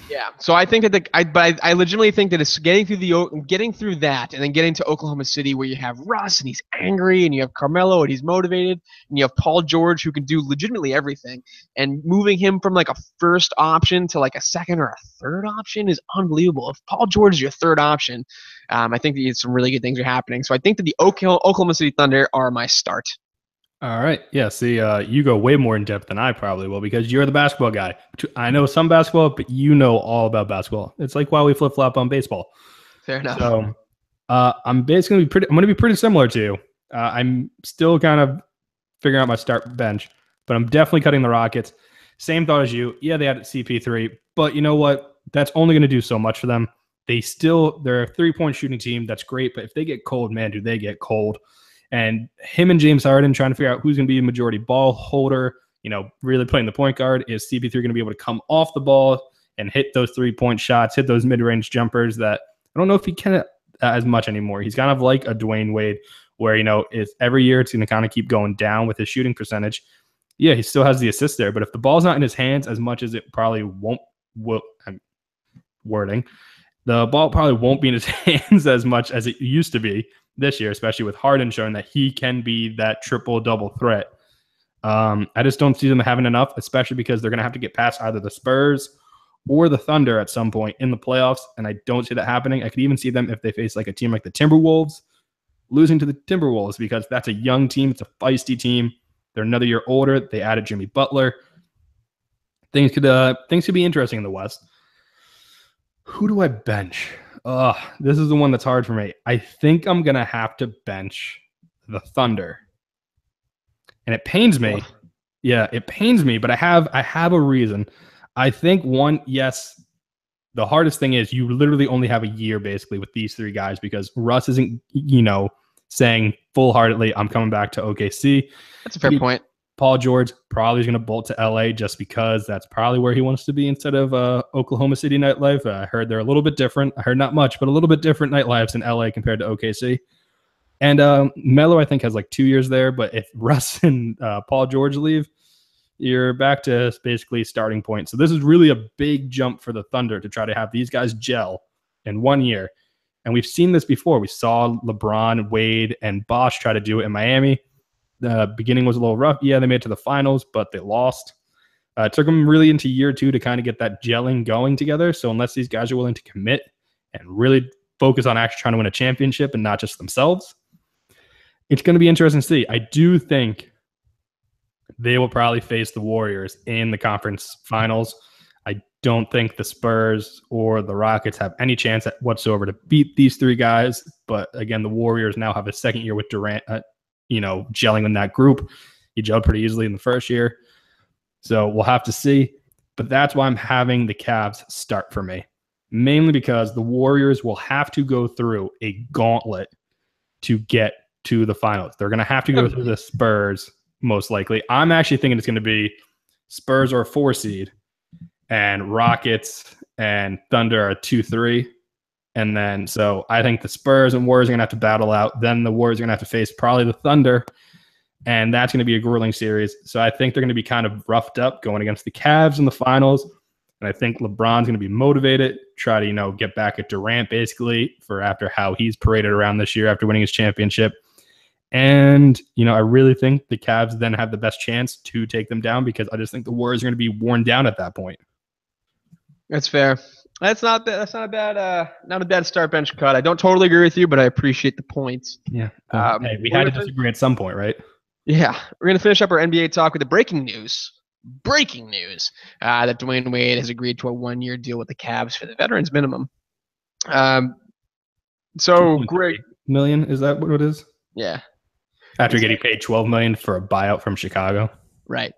Yeah. So I think that I legitimately think that it's getting through that and then getting to Oklahoma City where you have Russ and he's angry and you have Carmelo and he's motivated and you have Paul George who can do legitimately everything, and moving him from like a first option to like a second or a third option is unbelievable. If Paul George is your third option, I think that some really good things are happening. So I think that the Oklahoma City Thunder are my start. All right. Yeah. See, you go way more in depth than I probably will because you're the basketball guy. I know some basketball, but you know all about basketball. It's like why we flip flop on baseball. Fair enough. So I'm basically I'm going to be pretty similar to you. I'm still kind of figuring out my start bench, but I'm definitely cutting the Rockets. Same thought as you. Yeah, they had CP3, but you know what? That's only going to do so much for them. They're a 3-point shooting team. That's great, but if they get cold, man, do they get cold. And him and James Harden trying to figure out who's going to be a majority ball holder, really playing the point guard. Is CP3 going to be able to come off the ball and hit those 3-point shots, hit those mid-range jumpers that I don't know if he can as much anymore. He's kind of like a Dwayne Wade where, it's every year it's going to kind of keep going down with his shooting percentage. Yeah, he still has the assist there, but if the ball's not in his hands as much as it probably the ball probably won't be in his hands as much as it used to be this year, especially with Harden showing that he can be that triple-double threat. I just don't see them having enough, especially because they're going to have to get past either the Spurs or the Thunder at some point in the playoffs, and I don't see that happening. I could even see them if they face like a team like the Timberwolves, losing to the Timberwolves because that's a young team. It's a feisty team. They're another year older. They added Jimmy Butler. Things could be interesting in the West. Who do I bench? This is the one that's hard for me. I think I'm going to have to bench the Thunder. And it pains me. Yeah, it pains me, but I have a reason. I think yes, the hardest thing is you literally only have a year basically with these three guys because Russ isn't, saying full-heartedly, I'm coming back to OKC. That's a fair point. Paul George probably is going to bolt to LA just because that's probably where he wants to be instead of Oklahoma City nightlife. I heard they're a little bit different. I heard not much, but a little bit different nightlives in LA compared to OKC. And Melo, I think, has like 2 years there. But if Russ and Paul George leave, you're back to basically starting point. So this is really a big jump for the Thunder to try to have these guys gel in 1 year. And we've seen this before. We saw LeBron, Wade, and Bosh try to do it in Miami. The beginning was a little rough. Yeah, they made it to the finals, but they lost. It took them really into year 2 to kind of get that gelling going together. So unless these guys are willing to commit and really focus on actually trying to win a championship and not just themselves, it's going to be interesting to see. I do think they will probably face the Warriors in the conference finals. I don't think the Spurs or the Rockets have any chance whatsoever to beat these 3 guys. But again, the Warriors now have a second year with Durant, gelling in that group. He gelled pretty easily in the first year. So we'll have to see. But that's why I'm having the Cavs start for me. Mainly because the Warriors will have to go through a gauntlet to get to the finals. They're going to have to go through the Spurs, most likely. I'm actually thinking it's going to be Spurs or a 4 seed, and Rockets and Thunder are 2-3. And then, so I think the Spurs and Warriors are going to have to battle out. Then the Warriors are going to have to face probably the Thunder, and that's going to be a grueling series. So I think they're going to be kind of roughed up going against the Cavs in the finals. And I think LeBron's going to be motivated, try to, get back at Durant basically for after how he's paraded around this year after winning his championship. And, I really think the Cavs then have the best chance to take them down because I just think the Warriors are going to be worn down at that point. That's fair. That's not a bad start bench cut. I don't totally agree with you, but I appreciate the points. Yeah. Hey, we had to disagree at some point, right? Yeah. We're going to finish up our NBA talk with the breaking news that Dwayne Wade has agreed to a 1-year deal with the Cavs for the veterans minimum. So great. Million, is that what it is? Yeah. After getting paid $12 million for a buyout from Chicago. Right.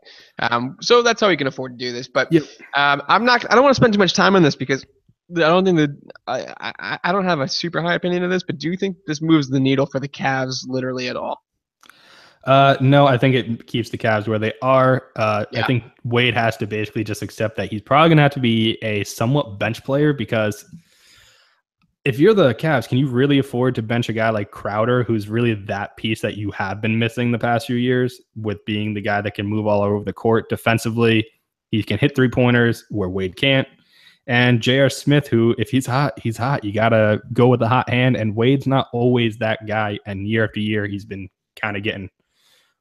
So that's how he can afford to do this. But yep. I don't want to spend too much time on this because I don't think that I don't have a super high opinion of this, but do you think this moves the needle for the Cavs literally at all? No, I think it keeps the Cavs where they are. I think Wade has to basically just accept that he's probably going to have to be a somewhat bench player because if you're the Cavs, can you really afford to bench a guy like Crowder, who's really that piece that you have been missing the past few years with being the guy that can move all over the court defensively? He can hit 3-pointers where Wade can't. And J.R. Smith, who, if he's hot, he's hot. You got to go with the hot hand. And Wade's not always that guy. And year after year, he's been kind of getting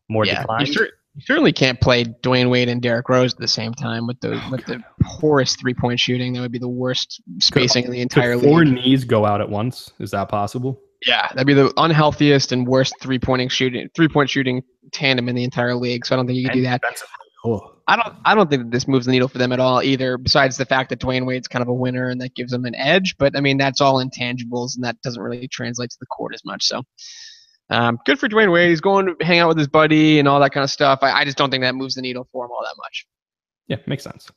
more declined. You certainly can't play Dwayne Wade and Derrick Rose at the same time with the poorest 3-point shooting. That would be the worst spacing in the entire league. 4 knees go out at once. Is that possible? Yeah, that'd be the unhealthiest and worst 3-point shooting tandem in the entire league. So I don't think you can do that. I don't think that this moves the needle for them at all either, besides the fact that Dwayne Wade's kind of a winner and that gives them an edge. But I mean, that's all intangibles and that doesn't really translate to the court as much. So good for Dwayne Wade. He's going to hang out with his buddy and all that kind of stuff. I just don't think that moves the needle for him all that much. Yeah, makes sense.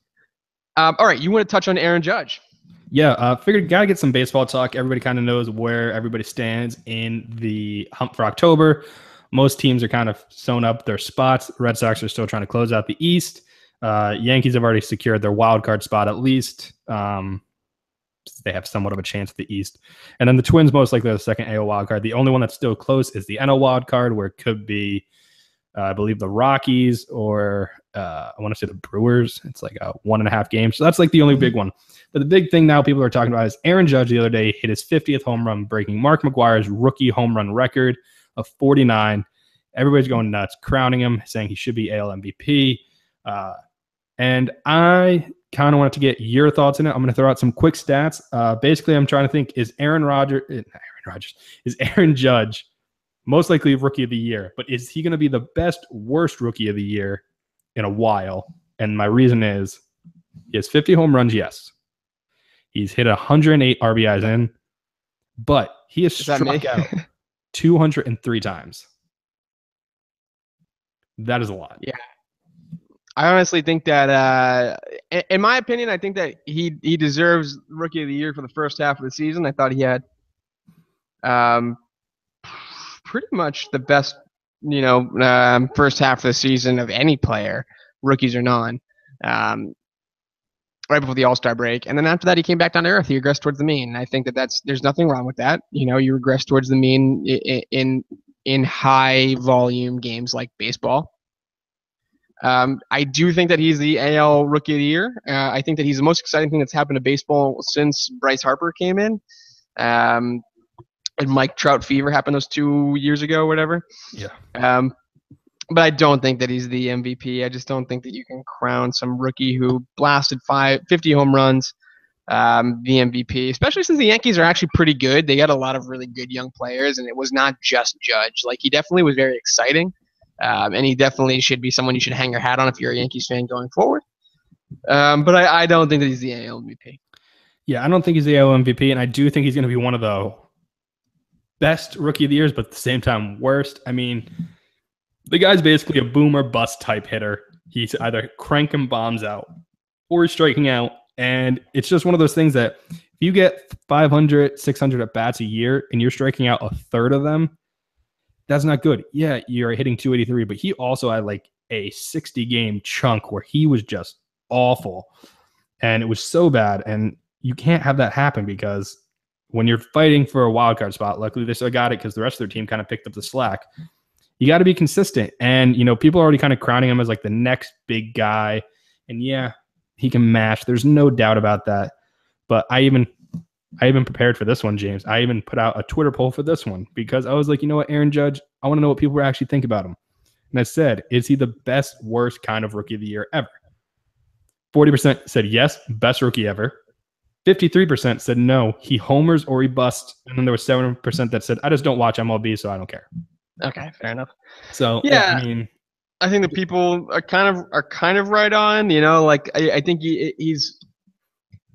All right, you want to touch on Aaron Judge? Yeah, figured got to get some baseball talk. Everybody kind of knows where everybody stands in the hump for October. Most teams are kind of sewn up their spots. Red Sox are still trying to close out the East. Yankees have already secured their wild card spot at least. They have somewhat of a chance at the East. And then the Twins most likely the second AL wild card. The only one that's still close is the NL wild card, where it could be, I believe, the Rockies or I want to say the Brewers. It's like a 1.5 game. So that's like the only big one. But the big thing now people are talking about is Aaron Judge the other day hit his 50th home run, breaking Mark McGwire's rookie home run record of 49. Everybody's going nuts, crowning him, saying he should be AL MVP. And I kind of wanted to get your thoughts on it. I'm going to throw out some quick stats. Basically, I'm trying to think, is Aaron Judge most likely rookie of the year, but is he going to be the best, worst rookie of the year in a while? And my reason is he has 50 home runs, yes. He's hit 108 RBIs in, but he has struck out 203 times. That is a lot. Yeah. I honestly think that, in my opinion, I think that he deserves Rookie of the Year for the first half of the season. I thought he had pretty much the best, first half of the season of any player, rookies or non. right before the All-Star break, and then after that he came back down to earth. He regressed towards the mean. And I think there's nothing wrong with that. You regress towards the mean in high volume games like baseball. I do think that he's the AL Rookie of the Year. I think that he's the most exciting thing that's happened to baseball since Bryce Harper came in. And Mike Trout fever happened those 2 years ago, or whatever. Yeah. But I don't think that he's the MVP. I just don't think that you can crown some rookie who blasted 50 home runs the MVP, especially since the Yankees are actually pretty good. They got a lot of really good young players, and it was not just Judge. Like, he definitely was very exciting, and he definitely should be someone you should hang your hat on if you're a Yankees fan going forward. But I don't think that he's the AL MVP. Yeah, I don't think he's the AL MVP, and I do think he's going to be one of the best Rookie of the Years, but at the same time, worst. I mean, the guy's basically a boom or bust type hitter. He's either cranking bombs out or he's striking out. And it's just one of those things that if you get 500, 600 at bats a year and you're striking out a third of them, that's not good. Yeah, you're hitting 283, but he also had like a 60 game chunk where he was just awful. And it was so bad. And you can't have that happen because when you're fighting for a wild card spot, luckily they still got it because the rest of their team kind of picked up the slack. You got to be consistent. And, people are already kind of crowning him as like the next big guy. And yeah, he can mash. There's no doubt about that. But I even prepared for this one, James. I even put out a Twitter poll for this one because I was like, you know what, Aaron Judge, I want to know what people actually think about him. And I said, is he the best, worst kind of Rookie of the Year ever? 40% said yes, best rookie ever. 53% said no, he homers or he busts. And then there was 7% that said, I just don't watch MLB, so I don't care. Okay, fair enough. So yeah, I think the people are kind of right on. I think he's.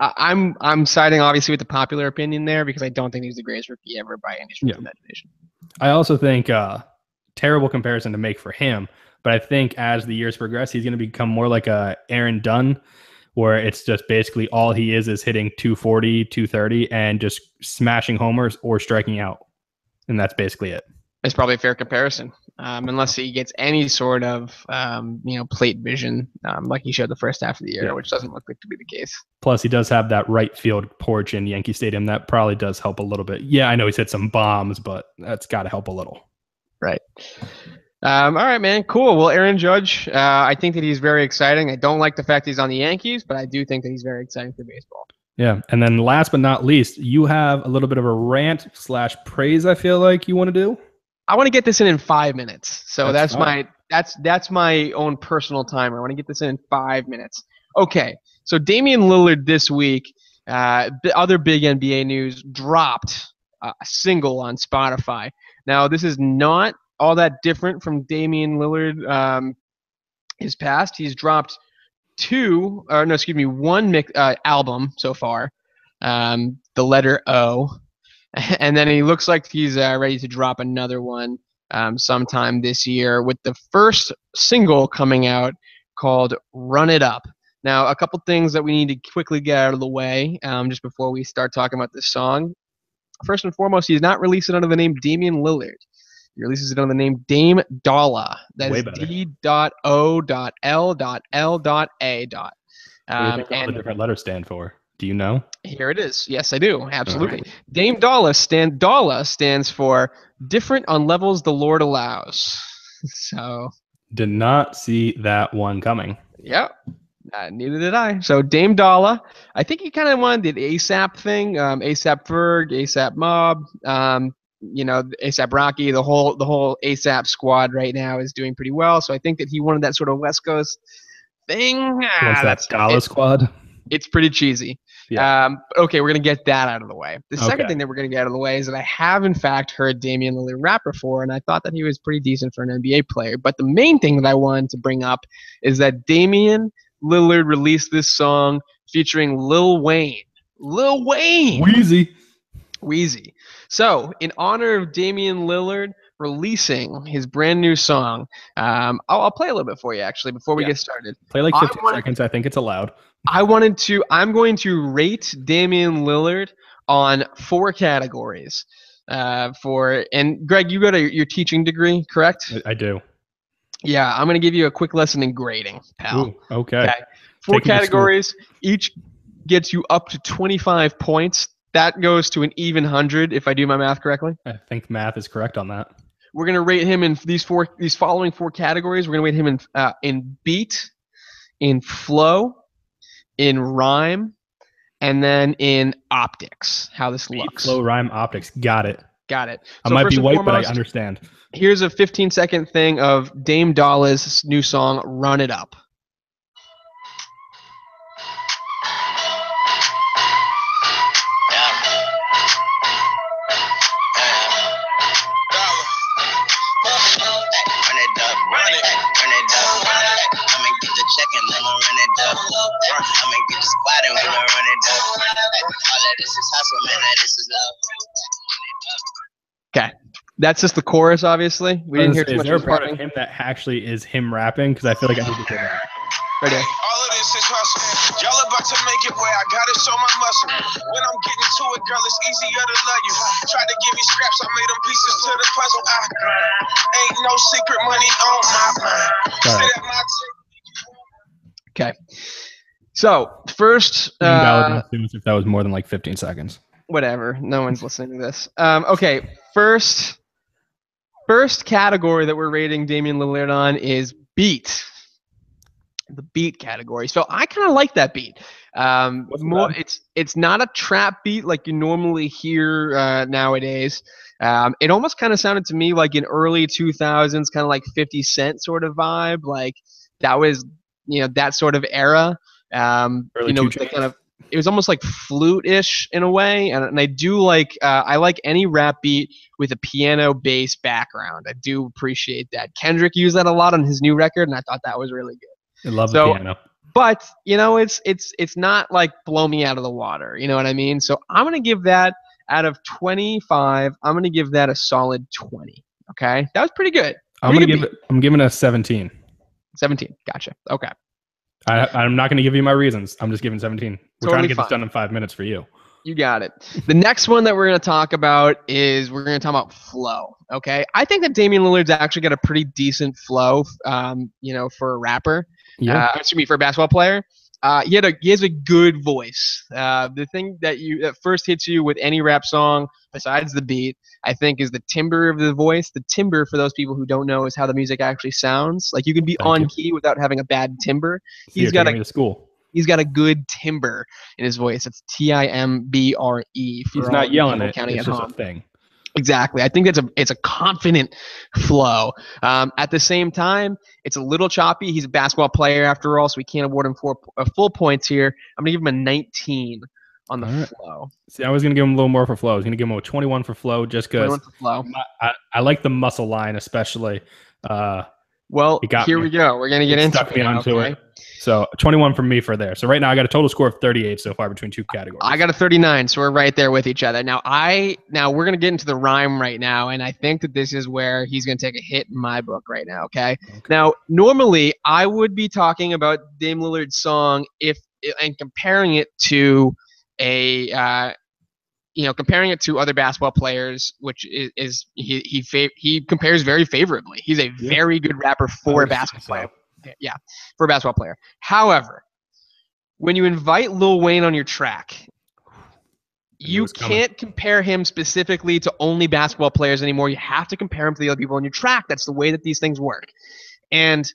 I'm siding obviously with the popular opinion there because I don't think he's the greatest rookie ever by any stretch of imagination. I also think terrible comparison to make for him, but I think as the years progress, he's going to become more like a Aaron Dunn, where it's just basically all he is hitting 240, 230, and just smashing homers or striking out, and that's basically it. It's probably a fair comparison, unless he gets any sort of plate vision like he showed the first half of the year, which doesn't look like to be the case. Plus, he does have that right field porch in Yankee Stadium. That probably does help a little bit. Yeah, I know he's hit some bombs, but that's got to help a little. Right. All right, man. Cool. Well, Aaron Judge, I think that he's very exciting. I don't like the fact he's on the Yankees, but I do think that he's very exciting for baseball. Yeah, and then last but not least, you have a little bit of a rant / praise. I feel like you want to do. I want to get this in 5 minutes. So that's my own personal timer. I want to get this in 5 minutes. Okay. So Damian Lillard this week, other big NBA news, dropped a single on Spotify. Now, this is not all that different from Damian Lillard his past. He's dropped one album so far, the letter O. And then he looks like he's ready to drop another one sometime this year with the first single coming out called Run It Up. Now, a couple things that we need to quickly get out of the way just before we start talking about this song. First and foremost, he's not released it under the name Damian Lillard. He releases it under the name Dame Dolla. That is D.O.L.L.A. What do you think all the different letters stand for? Do you know? Here it is. Yes, I do. Absolutely. Right. Dame Dolla stands for different on levels the Lord allows. So did not see that one coming. Yep. Neither did I. So Dame Dolla, I think he kind of wanted the ASAP thing, ASAP Ferg, ASAP Mob, ASAP Rocky, the whole ASAP squad right now is doing pretty well. So I think that he wanted that sort of West Coast thing. That's Dolla squad. It's pretty cheesy. Yeah. Okay, we're going to get that out of the way. The second thing that we're going to get out of the way is that I have, in fact, heard Damian Lillard rap before, and I thought that he was pretty decent for an NBA player. But the main thing that I wanted to bring up is that Damian Lillard released this song featuring Lil Wayne. Lil Wayne! Wheezy. So, in honor of Damian Lillard releasing his brand new song, I'll play a little bit for you, actually, before we get started. Play like 15 seconds. I think it's allowed. I'm going to rate Damian Lillard on 4 categories. And Greg, you got your teaching degree, correct? I do. Yeah, I'm going to give you a quick lesson in grading, pal. Ooh, okay. 4 Take 'em to school. categories. Each gets you up to 25 points. That goes to an even 100 if I do my math correctly. I think math is correct on that. We're gonna rate him in these following 4 categories. We're gonna rate him in beat, in flow, in rhyme, and then in optics. How this Beat, looks. flow, rhyme, optics. Got it. Got it. I So might first be and white, foremost, but I understand. here's a 15-second thing of Dame Dolla's new song, "Run It Up." Okay, that's just the chorus. Obviously, we didn't hear too Is much there a of part rapping. of him that actually is him rapping? Because I feel like I need to hear that. Right there. All of this is hustle. Y'all about to make it where I gotta show my muscle. When I'm getting to it, girl, it's easier to love you. Tried to give me scraps, I made them pieces to the puzzle. Ain't no secret money on my mind. Sit at my Okay. So first, If that was more than like 15 seconds. whatever. No one's listening to this. Okay. First category that we're rating Damian Lillard on is beat. The beat category. So I kind of like that beat. It's not a trap beat like you normally hear nowadays. It almost kind of sounded to me like in early 2000s, kind of like 50 Cent sort of vibe. Like that was, that sort of era. The kind of, it was almost like flute-ish in a way, and I do like I like any rap beat with a piano bass background. I do appreciate that. Kendrick used that a lot on his new record, and I thought that was really good. I love the piano. But it's not like blow me out of the water. You know what I mean? So I'm gonna give that out of 25. I'm gonna give that a solid 20. Okay, that was pretty good. I'm giving it a 17. 17. Gotcha. Okay. I'm not going to give you my reasons. I'm just giving 17. We're trying to get this done in 5 minutes for you. You got it. The next one that we're going to talk about is we're going to talk about flow. Okay. I think that Damian Lillard's actually got a pretty decent flow, for a rapper. Yeah. For a basketball player. He has a good voice. The thing that first hits you with any rap song, besides the beat, I think is the timbre of the voice. The timbre, for those people who don't know, is how the music actually sounds. Like you can be on key without having a bad timbre. He's got a good timbre in his voice. It's timbre. He's not yelling it. It's just a thing. Exactly. I think it's a confident flow. At the same time, it's a little choppy. He's a basketball player after all, so we can't award him full points here. I'm gonna give him a 19 on the flow. See, I was gonna give him a little more for flow. I was gonna give him a 21 for flow, just because I like the muscle line, especially. Well, here we go. We're gonna get into stuck me onto it. So 21 from me for there. So right now I got a total score of 38 so far between 2 categories. I got a 39, so we're right there with each other. Now we're gonna get into the rhyme right now, and I think that this is where he's gonna take a hit in my book right now. Okay. Now normally I would be talking about Dame Lillard's song and comparing it to comparing it to other basketball players, which is he compares very favorably. He's a very good rapper for a basketball player. Yeah, for a basketball player. However, when you invite Lil Wayne on your track, you can't compare him specifically to only basketball players anymore. You have to compare him to the other people on your track. That's the way that these things work. And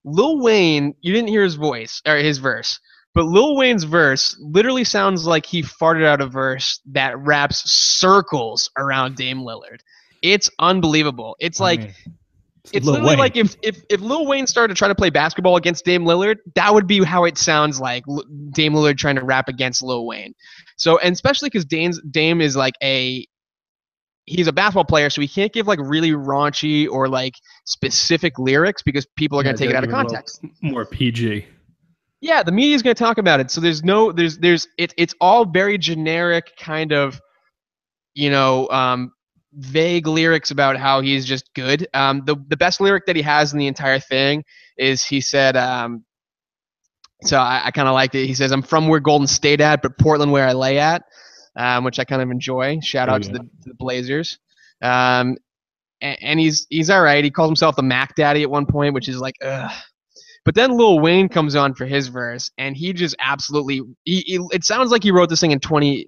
Lil Wayne, you didn't hear his voice or his verse, but Lil Wayne's verse literally sounds like he farted out a verse that wraps circles around Dame Lillard. It's unbelievable. It's literally like if Lil Wayne started to try to play basketball against Dame Lillard, that would be how it sounds like Dame Lillard trying to rap against Lil Wayne. So, and especially because Dame is like he's a basketball player, so he can't give like really raunchy or like specific lyrics because people are going to take it out of context. More PG. Yeah, the media is going to talk about it. So it's all very generic kind of, vague lyrics about how he's just good. The best lyric that he has in the entire thing is he said, so I kind of liked it. He says, "I'm from where Golden State at, but Portland where I lay at," which I kind of enjoy. Shout out to the Blazers. And he's all right. He calls himself the Mac Daddy at one point, which is like, ugh. But then Lil Wayne comes on for his verse, and he just absolutely. It sounds like he wrote this thing in 20,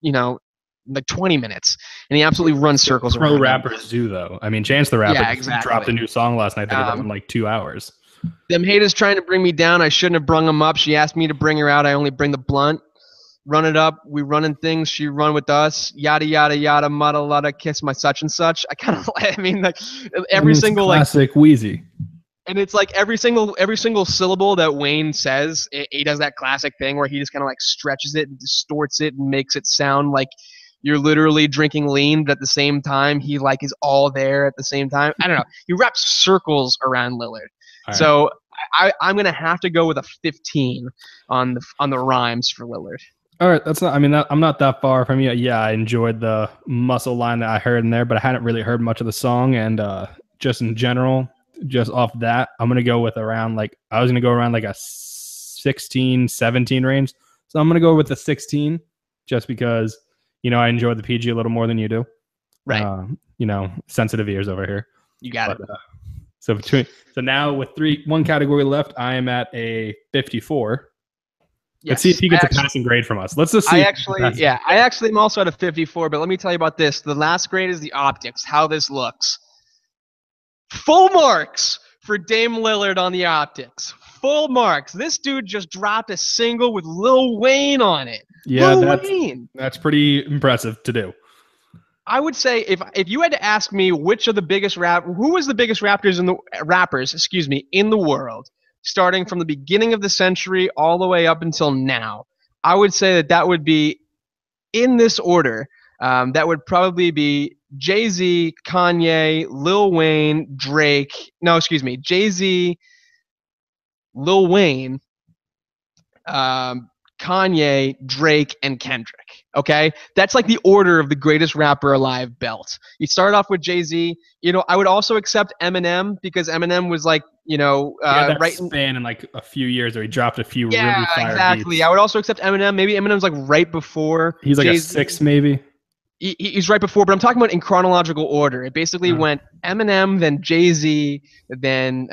like 20 minutes, and he absolutely runs circles Pro around. rappers do though. I mean, Chance the Rapper dropped a new song last night that he wrote in like 2 hours. Them haters trying to bring me down. I shouldn't have brung them up. She asked me to bring her out. I only bring the blunt. Run it up. We running things. She run with us. Yada yada yada. Mudda lutta. Kiss my such and such. I kind of. I mean, like every single classic Wheezy. And it's like every single syllable that Wayne says, he does that classic thing where he just kind of like stretches it and distorts it and makes it sound like you're literally drinking lean, but at the same time he like is all there at the same time. I don't know. He wraps circles around Lillard. Right. So I'm gonna have to go with a 15 on the rhymes for Lillard. All right, that's not. I mean, I'm not that far from you. Yeah, I enjoyed the muscle line that I heard in there, but I hadn't really heard much of the song, and just in general. Just off that, I'm going to go with around like a 16, 17 range. So I'm going to go with the 16 just because, I enjoy the PG a little more than you do. Right. Sensitive ears over here. You got it. So now with one category left, I am at a 54. Yes. Let's see if he gets a passing grade from us. Let's just see. I actually am also at a 54, but let me tell you about this. The last grade is the optics, how this looks. Full marks for Dame Lillard on the optics. Full marks. This dude just dropped a single with Lil Wayne on it. Yeah, that's pretty impressive to do. I would say if you had to ask me who was the biggest rappers in the world, starting from the beginning of the century all the way up until now, I would say that would be in this order. That would probably be Jay-Z, Kanye, Lil Wayne, Drake. No, excuse me. Jay-Z, Lil Wayne, Kanye, Drake, and Kendrick. Okay? That's like the order of the greatest rapper alive belt. You start off with Jay-Z. I would also accept Eminem because Eminem was like, that span in like a few years where he dropped a few really fire exactly. beats. I would also accept Eminem. Maybe Eminem's like right before. He's like Jay-Z. a 6 maybe. He's right before, but I'm talking about in chronological order. It basically went Eminem, then Jay-Z, then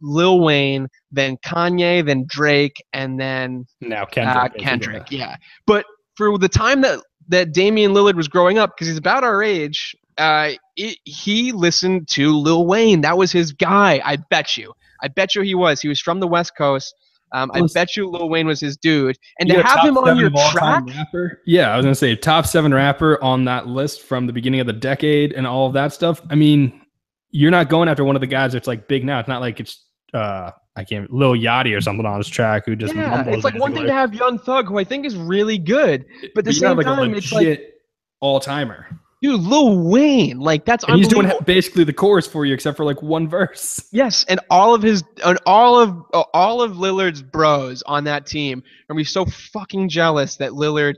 Lil Wayne, then Kanye, then Drake, and then now Kendrick. Kendrick, yeah. But for the time that Damian Lillard was growing up, because he's about our age, he listened to Lil Wayne. That was his guy. I bet you he was. He was from the West Coast. I bet you Lil Wayne was his dude. And to have him on your track? Rapper? Yeah, I was going to say top 7 rapper on that list from the beginning of the decade and all of that stuff. I mean, you're not going after one of the guys that's like big now. It's not like it's Lil Yachty or something on his track who just mumbles. It's like one thing to have Young Thug, who I think is really good. But at the same time, it's like all-timer. Dude, Lil Wayne, like that's and he's doing basically the chorus for you, except for like one verse. Yes, and all of Lillard's bros on that team are gonna be so fucking jealous that Lillard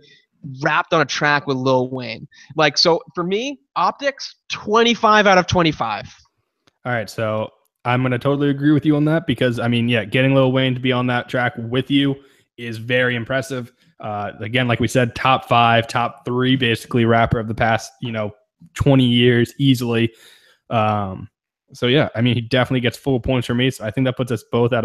rapped on a track with Lil Wayne. Like, so for me, optics, 25 out of 25. All right, so I'm gonna totally agree with you on that because I mean, yeah, getting Lil Wayne to be on that track with you is very impressive. Again, like we said, top 5, top 3, basically rapper of the past, 20 years easily. So yeah, I mean, he definitely gets full points for me. So I think that puts us both at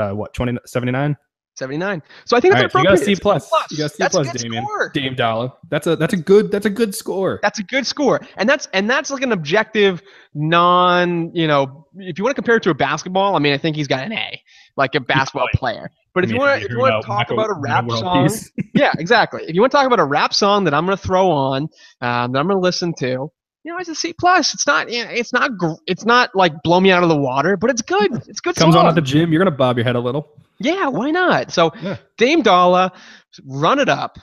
79? 79. So I think that's appropriate. You got C plus. You got C plus, Damien. Dame Dollar. That's a good score. That's a good score. And that's like an objective if you want to compare it to a basketball, I mean, I think he's got an A, like a basketball player. But if you want to talk about a rap song, yeah, exactly. If you want to talk about a rap song that I'm going to throw on, that I'm going to listen to, it's a C plus. It's not like blow me out of the water, but it's good. It's good. Comes on at the gym, you're going to bob your head a little. Yeah, why not? So Dame Dollar, run it up,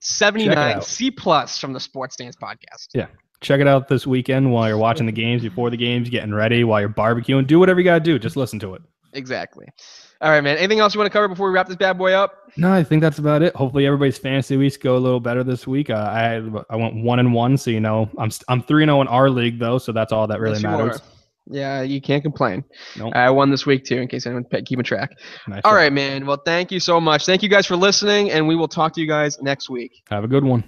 79 C plus from the Sports Dance Podcast. Yeah. Check it out this weekend while you're watching the games, before the games, getting ready, while you're barbecuing. Do whatever you got to do. Just listen to it. Exactly. All right, man. Anything else you want to cover before we wrap this bad boy up? No, I think that's about it. Hopefully everybody's fantasy weeks go a little better this week. I went 1-1, so I'm 3-0 in our league though, so that's all that really matters. Yeah, you can't complain. Nope. I won this week too, in case anyone's keeping track. Nice. All right, man. Well, thank you so much. Thank you guys for listening, and we will talk to you guys next week. Have a good one.